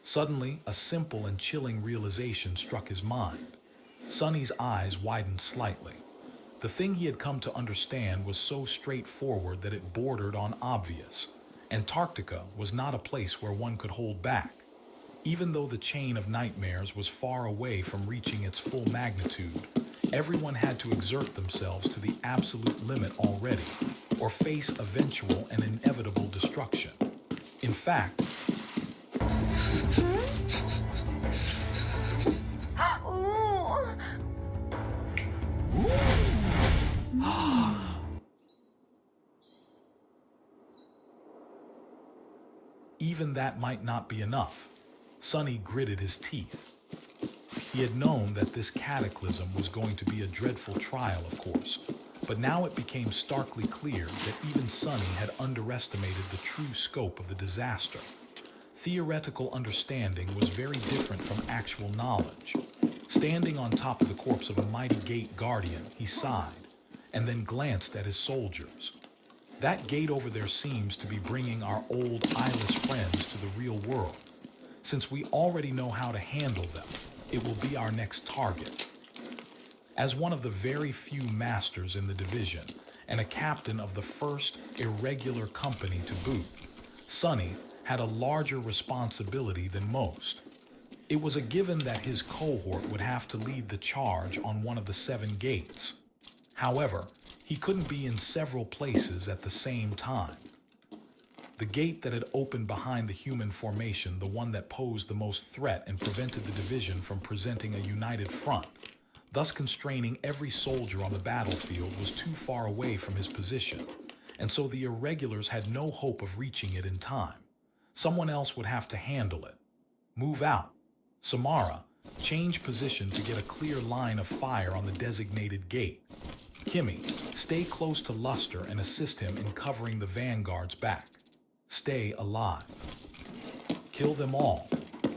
Suddenly, a simple and chilling realization struck his mind. Sonny's eyes widened slightly. The thing he had come to understand was so straightforward that it bordered on obvious. Antarctica was not a place where one could hold back. Even though the chain of nightmares was far away from reaching its full magnitude, everyone had to exert themselves to the absolute limit already, or face eventual and inevitable destruction. In fact, even that might not be enough. Sonny gritted his teeth. He had known that this cataclysm was going to be a dreadful trial, of course, but now it became starkly clear that even Sonny had underestimated the true scope of the disaster. Theoretical understanding was very different from actual knowledge. Standing on top of the corpse of a mighty gate guardian, he sighed, and then glanced at his soldiers. That gate over there seems to be bringing our old eyeless friends to the real world. Since we already know how to handle them, it will be our next target. As one of the very few masters in the division, and a captain of the first irregular company to boot, Sonny had a larger responsibility than most. It was a given that his cohort would have to lead the charge on one of the 7 gates. However, he couldn't be in several places at the same time. The gate that had opened behind the human formation, the one that posed the most threat and prevented the division from presenting a united front, thus constraining every soldier on the battlefield, was too far away from his position, and so the irregulars had no hope of reaching it in time. Someone else would have to handle it. Move out. Samara, change position to get a clear line of fire on the designated gate. Kimmy, stay close to Luster and assist him in covering the vanguard's back. Stay alive. Kill them all.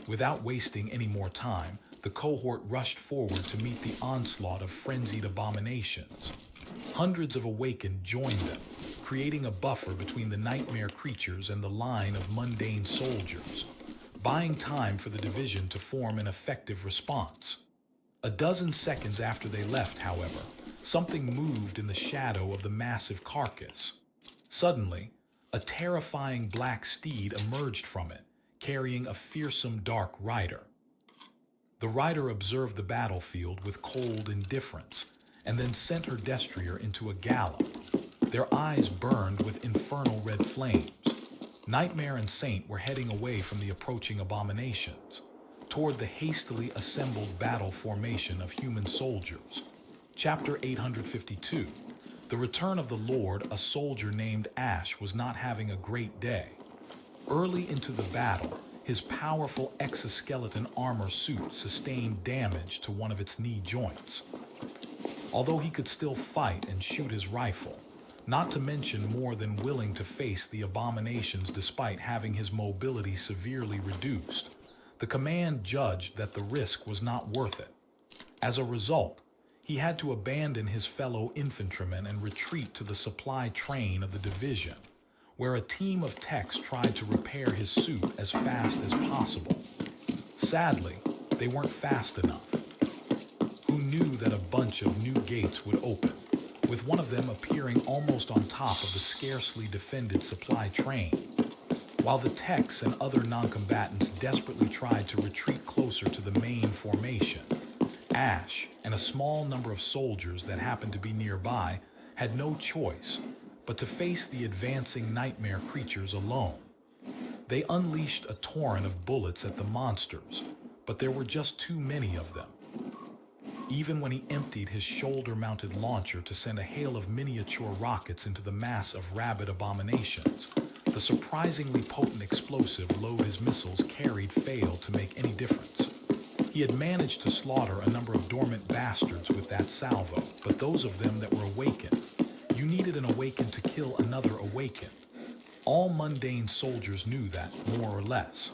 Without wasting any more time, the cohort rushed forward to meet the onslaught of frenzied abominations. Hundreds of awakened joined them, creating a buffer between the nightmare creatures and the line of mundane soldiers, buying time for the division to form an effective response. A dozen seconds after they left, however, something moved in the shadow of the massive carcass. Suddenly, a terrifying black steed emerged from it, carrying a fearsome dark rider. The rider observed the battlefield with cold indifference, and then sent her destrier into a gallop. Their eyes burned with infernal red flames. Nightmare and Saint were heading away from the approaching abominations, toward the hastily assembled battle formation of human soldiers. Chapter 852. The return of the Lord, a soldier named Ash was not having a great day. Early into the battle, his powerful exoskeleton armor suit sustained damage to one of its knee joints. Although he could still fight and shoot his rifle, not to mention more than willing to face the abominations despite having his mobility severely reduced, the command judged that the risk was not worth it. As a result, He had to abandon his fellow infantrymen and retreat to the supply train of the division, where a team of techs tried to repair his suit as fast as possible. Sadly, they weren't fast enough. Who knew that a bunch of new gates would open, with one of them appearing almost on top of the scarcely defended supply train, while the techs and other non-combatants desperately tried to retreat closer to the main formation. Ash and a small number of soldiers that happened to be nearby had no choice but to face the advancing nightmare creatures alone. They unleashed a torrent of bullets at the monsters, but there were just too many of them. Even when he emptied his shoulder-mounted launcher to send a hail of miniature rockets into the mass of rabid abominations, the surprisingly potent explosive load his missiles carried failed to make any difference. He had managed to slaughter a number of dormant bastards with that salvo, but those of them that were awakened, you needed an awakened to kill another awakened. All mundane soldiers knew that, more or less.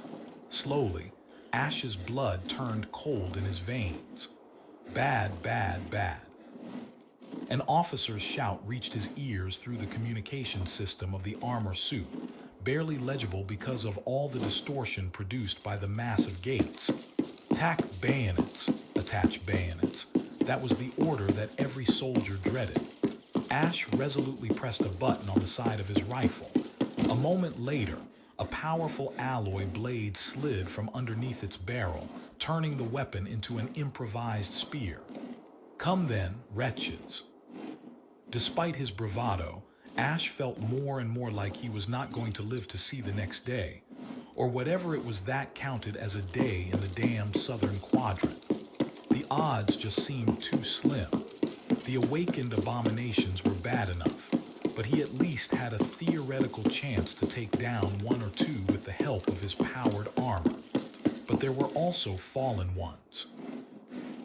Slowly, Ash's blood turned cold in his veins. Bad, bad, bad. An officer's shout reached his ears through the communication system of the armor suit, barely legible because of all the distortion produced by the massive gates. Tack bayonets, attach bayonets. That was the order that every soldier dreaded. Ash resolutely pressed a button on the side of his rifle. A moment later, a powerful alloy blade slid from underneath its barrel, turning the weapon into an improvised spear. Come then, wretches. Despite his bravado, Ash felt more and more like he was not going to live to see the next day, or whatever it was that counted as a day in the damned southern quadrant. The odds just seemed too slim. The awakened abominations were bad enough, but he at least had a theoretical chance to take down one or two with the help of his powered armor. But there were also fallen ones.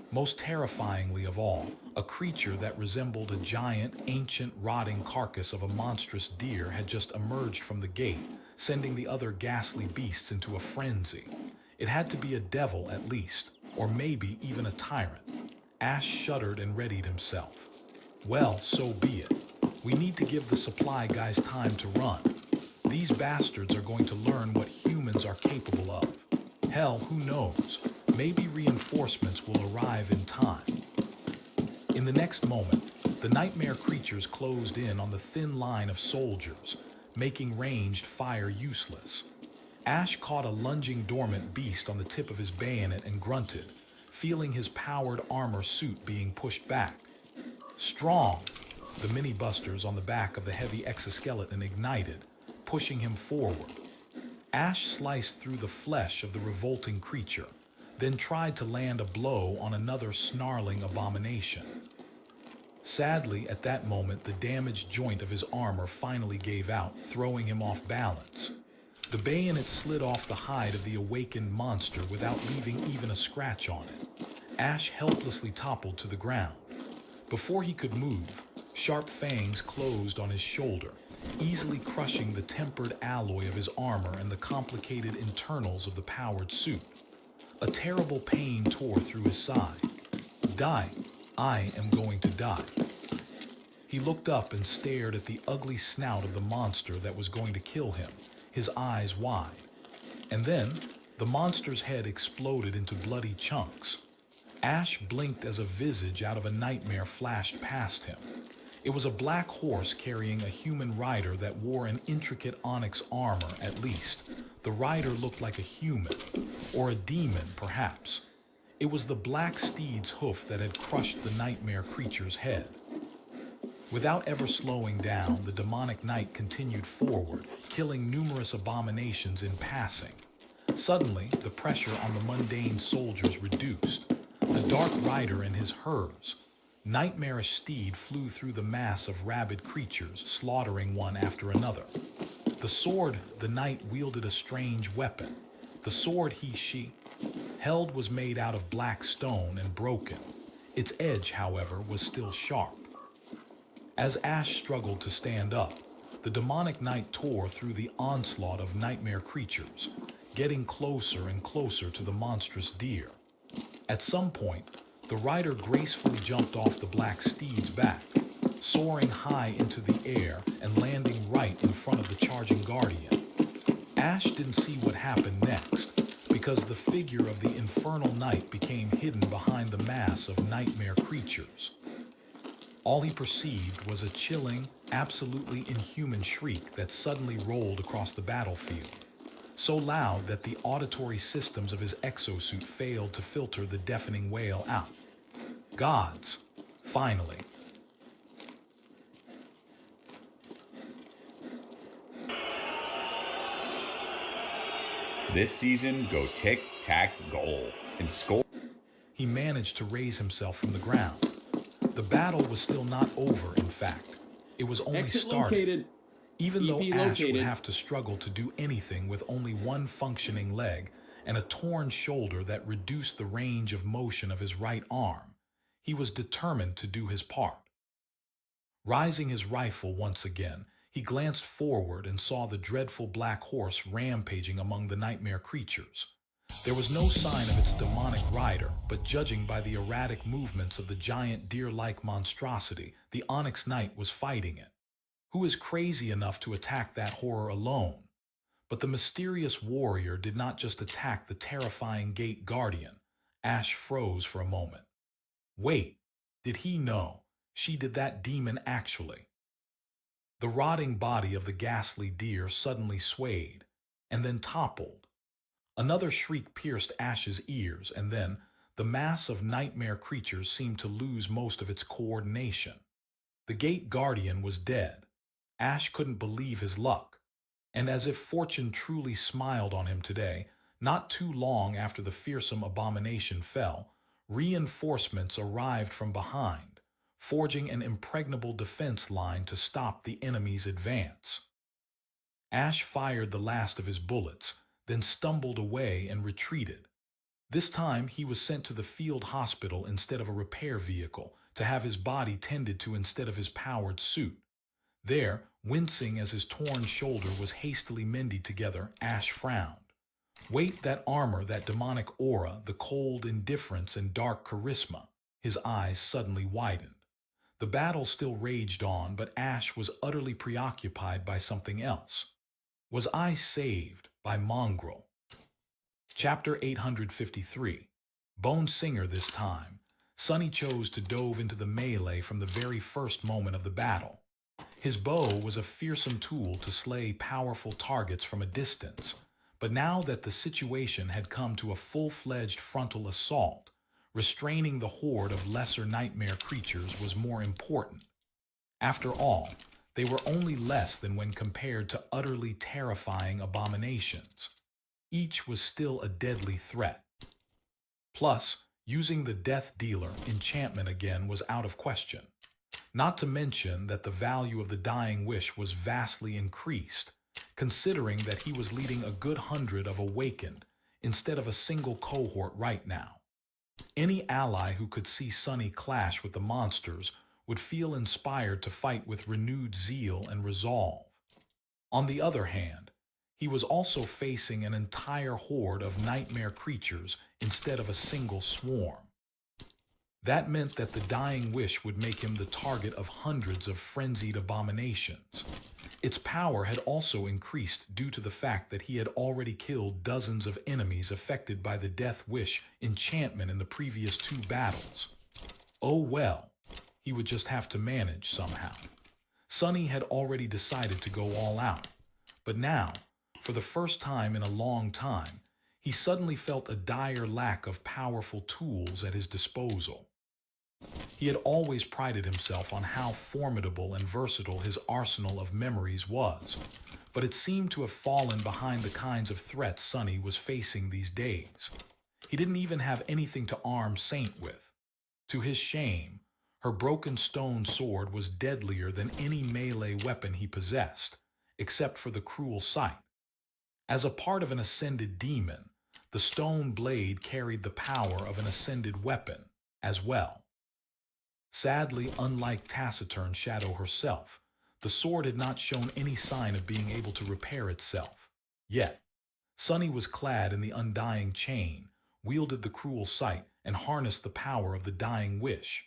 Most terrifyingly of all, a creature that resembled a giant, ancient, rotting carcass of a monstrous deer had just emerged from the gate, sending the other ghastly beasts into a frenzy. It had to be a devil at least, or maybe even a tyrant. Ash shuddered and readied himself. Well, so be it. We need to give the supply guys time to run. These bastards are going to learn what humans are capable of. Hell, who knows? Maybe reinforcements will arrive in time. In the next moment, the nightmare creatures closed in on the thin line of soldiers, making ranged fire useless. Ash caught a lunging dormant beast on the tip of his bayonet and grunted, feeling his powered armor suit being pushed back. Strong! The mini-busters on the back of the heavy exoskeleton ignited, pushing him forward. Ash sliced through the flesh of the revolting creature, then tried to land a blow on another snarling abomination. Sadly, at that moment, the damaged joint of his armor finally gave out, throwing him off balance. The bayonet slid off the hide of the awakened monster without leaving even a scratch on it. Ash helplessly toppled to the ground. Before he could move, sharp fangs closed on his shoulder, easily crushing the tempered alloy of his armor and the complicated internals of the powered suit. A terrible pain tore through his side. Die. I am going to die. He looked up and stared at the ugly snout of the monster that was going to kill him, his eyes wide. And then, the monster's head exploded into bloody chunks. Ash blinked as a visage out of a nightmare flashed past him. It was a black horse carrying a human rider that wore an intricate onyx armor, at least. The rider looked like a human, or a demon, perhaps. It was the black steed's hoof that had crushed the nightmare creature's head. Without ever slowing down, the demonic knight continued forward, killing numerous abominations in passing. Suddenly, the pressure on the mundane soldiers reduced. The dark rider and his hers. Nightmarish steed flew through the mass of rabid creatures, slaughtering one after another. The sword the knight wielded a strange weapon. The sword she held was made out of black stone and broken. Its edge, however, was still sharp. As Ash struggled to stand up, the demonic knight tore through the onslaught of nightmare creatures, getting closer and closer to the monstrous deer. At some point, The rider gracefully jumped off the black steed's back, soaring high into the air and landing right in front of the charging guardian. Ash didn't see what happened next, because the figure of the infernal knight became hidden behind the mass of nightmare creatures. All he perceived was a chilling, absolutely inhuman shriek that suddenly rolled across the battlefield, so loud that the auditory systems of his exosuit failed to filter the deafening wail out. Gods, finally.
This season, go tic-tac-goal and score.
He managed to raise himself from the ground. The battle was still not over, in fact. It was only
Exit
started.
located.
Even though
EP
Ash would
located.
have to struggle to do anything with only one functioning leg and a torn shoulder that reduced the range of motion of his right arm, he was determined to do his part. Rising his rifle once again, he glanced forward and saw the dreadful black horse rampaging among the nightmare creatures. There was no sign of its demonic rider, but judging by the erratic movements of the giant deer-like monstrosity, the Onyx Knight was fighting it. Who is crazy enough to attack that horror alone? But the mysterious warrior did not just attack the terrifying gate guardian. Ash froze for a moment. Wait, did he know? She did that demon actually. The rotting body of the ghastly deer suddenly swayed, and then toppled. Another shriek pierced Ash's ears, and then the mass of nightmare creatures seemed to lose most of its coordination. The gate guardian was dead. Ash couldn't believe his luck. And as if fortune truly smiled on him today, not too long after the fearsome abomination fell, reinforcements arrived from behind, forging an impregnable defense line to stop the enemy's advance. Ash fired the last of his bullets, then stumbled away and retreated. This time he was sent to the field hospital instead of a repair vehicle, to have his body tended to instead of his powered suit. There, wincing as his torn shoulder was hastily mended together, Ash frowned. Wait, that armor, that demonic aura, the cold indifference and dark charisma. His eyes suddenly widened. The battle still raged on, but Ash was utterly preoccupied by something else. Was I saved by Mongrel? Chapter 853. Bone Singer this time. Sonny chose to dove into the melee from the very first moment of the battle. His bow was a fearsome tool to slay powerful targets from a distance, but now that the situation had come to a full-fledged frontal assault, restraining the horde of lesser nightmare creatures was more important. After all, they were only less than when compared to utterly terrifying abominations. Each was still a deadly threat. Plus, using the Death Dealer enchantment again was out of question. Not to mention that the value of the Dying Wish was vastly increased, considering that he was leading a good 100 of Awakened instead of a single cohort right now. Any ally who could see Sonny clash with the monsters would feel inspired to fight with renewed zeal and resolve. On the other hand, he was also facing an entire horde of nightmare creatures instead of a single swarm. That meant that the Dying Wish would make him the target of hundreds of frenzied abominations. Its power had also increased due to the fact that he had already killed dozens of enemies affected by the Death Wish enchantment in the previous 2 battles. Oh well, he would just have to manage somehow. Sonny had already decided to go all out, but now, for the first time in a long time, he suddenly felt a dire lack of powerful tools at his disposal. He had always prided himself on how formidable and versatile his arsenal of memories was, but it seemed to have fallen behind the kinds of threats Sonny was facing these days. He didn't even have anything to arm Saint with. To his shame, her broken stone sword was deadlier than any melee weapon he possessed, except for the cruel sight. As a part of an ascended demon, the stone blade carried the power of an ascended weapon as well. Sadly, unlike Taciturn Shadow herself, the sword had not shown any sign of being able to repair itself. Yet, Sonny was clad in the undying chain, wielded the cruel sight, and harnessed the power of the dying wish.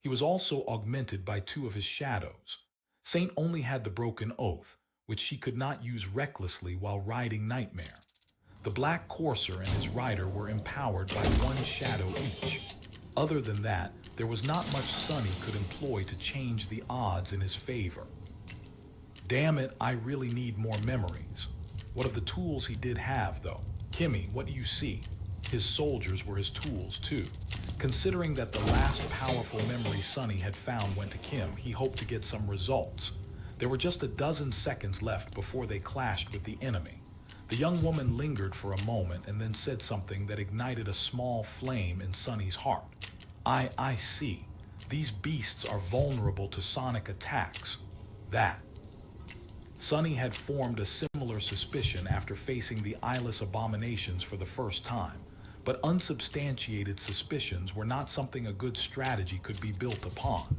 He was also augmented by two of his shadows. Saint only had the broken oath, which she could not use recklessly while riding Nightmare. The Black Courser and his rider were empowered by one shadow each. Other than that, there was not much Sonny could employ to change the odds in his favor. Damn it, I really need more memories. What of the tools he did have, though? Kimmy, what do you see? His soldiers were his tools, too. Considering that the last powerful memory Sonny had found went to Kim, he hoped to get some results. There were just a dozen seconds left before they clashed with the enemy. The young woman lingered for a moment and then said something that ignited a small flame in Sonny's heart. I see. These beasts are vulnerable to sonic attacks. Sonny had formed a similar suspicion after facing the eyeless abominations for the first time, but unsubstantiated suspicions were not something a good strategy could be built upon.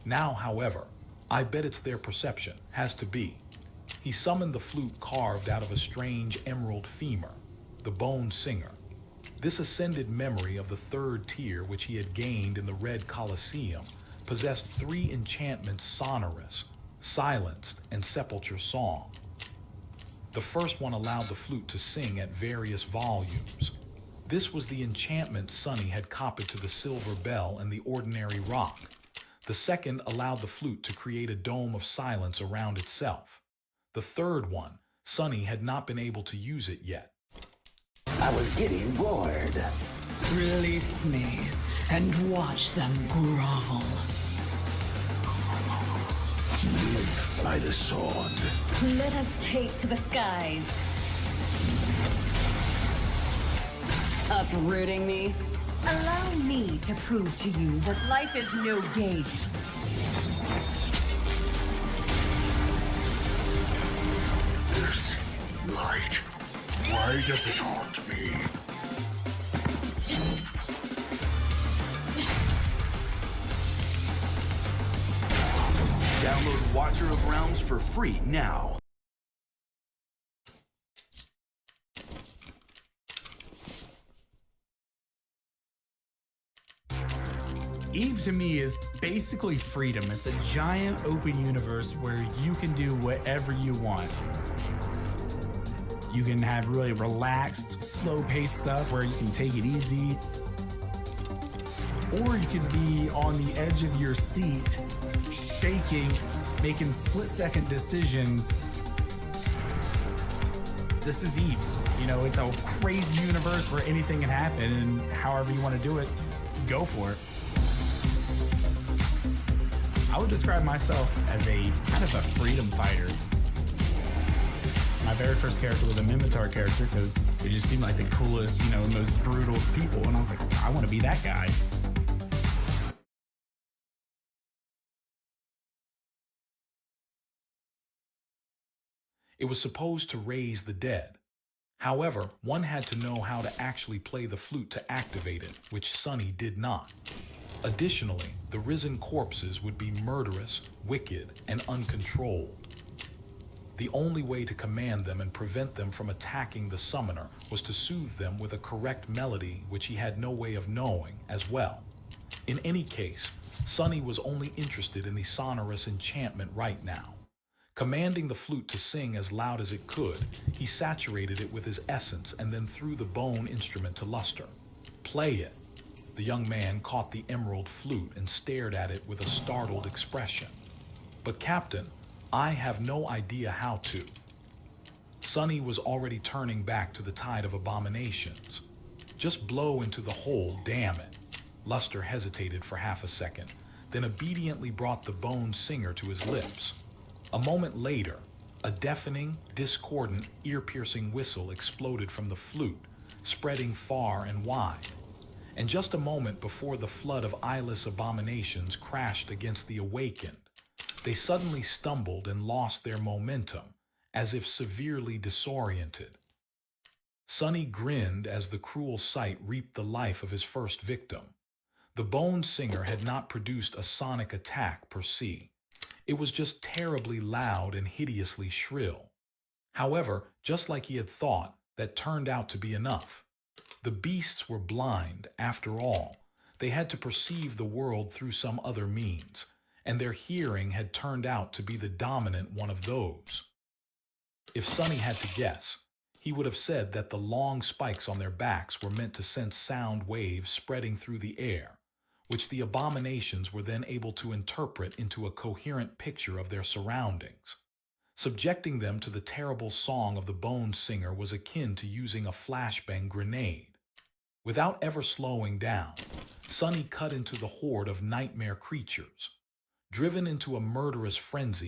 Now, however, I bet it's their perception, has to be. He summoned the flute carved out of a strange emerald femur, the Bone Singer. This ascended memory of the third tier which he had gained in the Red Colosseum possessed three enchantments: Sonorous, Silenced, and Sepulture Song. The first one allowed the flute to sing at various volumes. This was the enchantment Sonny had copied to the Silver Bell and the Ordinary Rock. The second allowed the flute to create a dome of silence around itself. The third one, Sonny had not been able to use it yet.
I was getting bored.
Release me and watch them grovel.
Live by the sword.
Let us take to the skies. Uprooting me? Allow me to prove to you that life is no game.
This light. Why does it haunt me?
Download Watcher of Realms for free now.
Eve to me is basically freedom. It's a giant open universe where you can do whatever you want. You can have really relaxed, slow-paced stuff where you can take it easy. Or you could be on the edge of your seat, shaking, making split-second decisions. This is Eve. You know, it's a crazy universe where anything can happen, and however you want to do it, go for it. I would describe myself as a kind of a freedom fighter. My very first character was a Minotaur character because it just seemed like the coolest, you know, most brutal people, and I was like, I want to be that guy.
It was supposed to raise the dead. However, one had to know how to actually play the flute to activate it, which Sonny did not. Additionally, the risen corpses would be murderous, wicked, and uncontrolled. The only way to command them and prevent them from attacking the summoner was to soothe them with a correct melody which he had no way of knowing as well. In any case, Sonny was only interested in the sonorous enchantment right now. Commanding the flute to sing as loud as it could, he saturated it with his essence and then threw the bone instrument to Luster. Play it. The young man caught the emerald flute and stared at it with a startled expression. But Captain, I have no idea how to. Sonny was already turning back to the tide of abominations. Just blow into the hole, damn it. Luster hesitated for half a second, then obediently brought the bone singer to his lips. A moment later, a deafening, discordant, ear-piercing whistle exploded from the flute, spreading far and wide. And just a moment before the flood of eyeless abominations crashed against the awakened, they suddenly stumbled and lost their momentum, as if severely disoriented. Sonny grinned as the cruel sight reaped the life of his first victim. The Bone Singer had not produced a sonic attack per se. It was just terribly loud and hideously shrill. However, just like he had thought, that turned out to be enough. The beasts were blind, after all. They had to perceive the world through some other means, and their hearing had turned out to be the dominant one of those. If Sonny had to guess, he would have said that the long spikes on their backs were meant to sense sound waves spreading through the air, which the abominations were then able to interpret into a coherent picture of their surroundings. Subjecting them to the terrible song of the bone singer was akin to using a flashbang grenade. Without ever slowing down, Sonny cut into the horde of nightmare creatures. Driven into a murderous frenzy,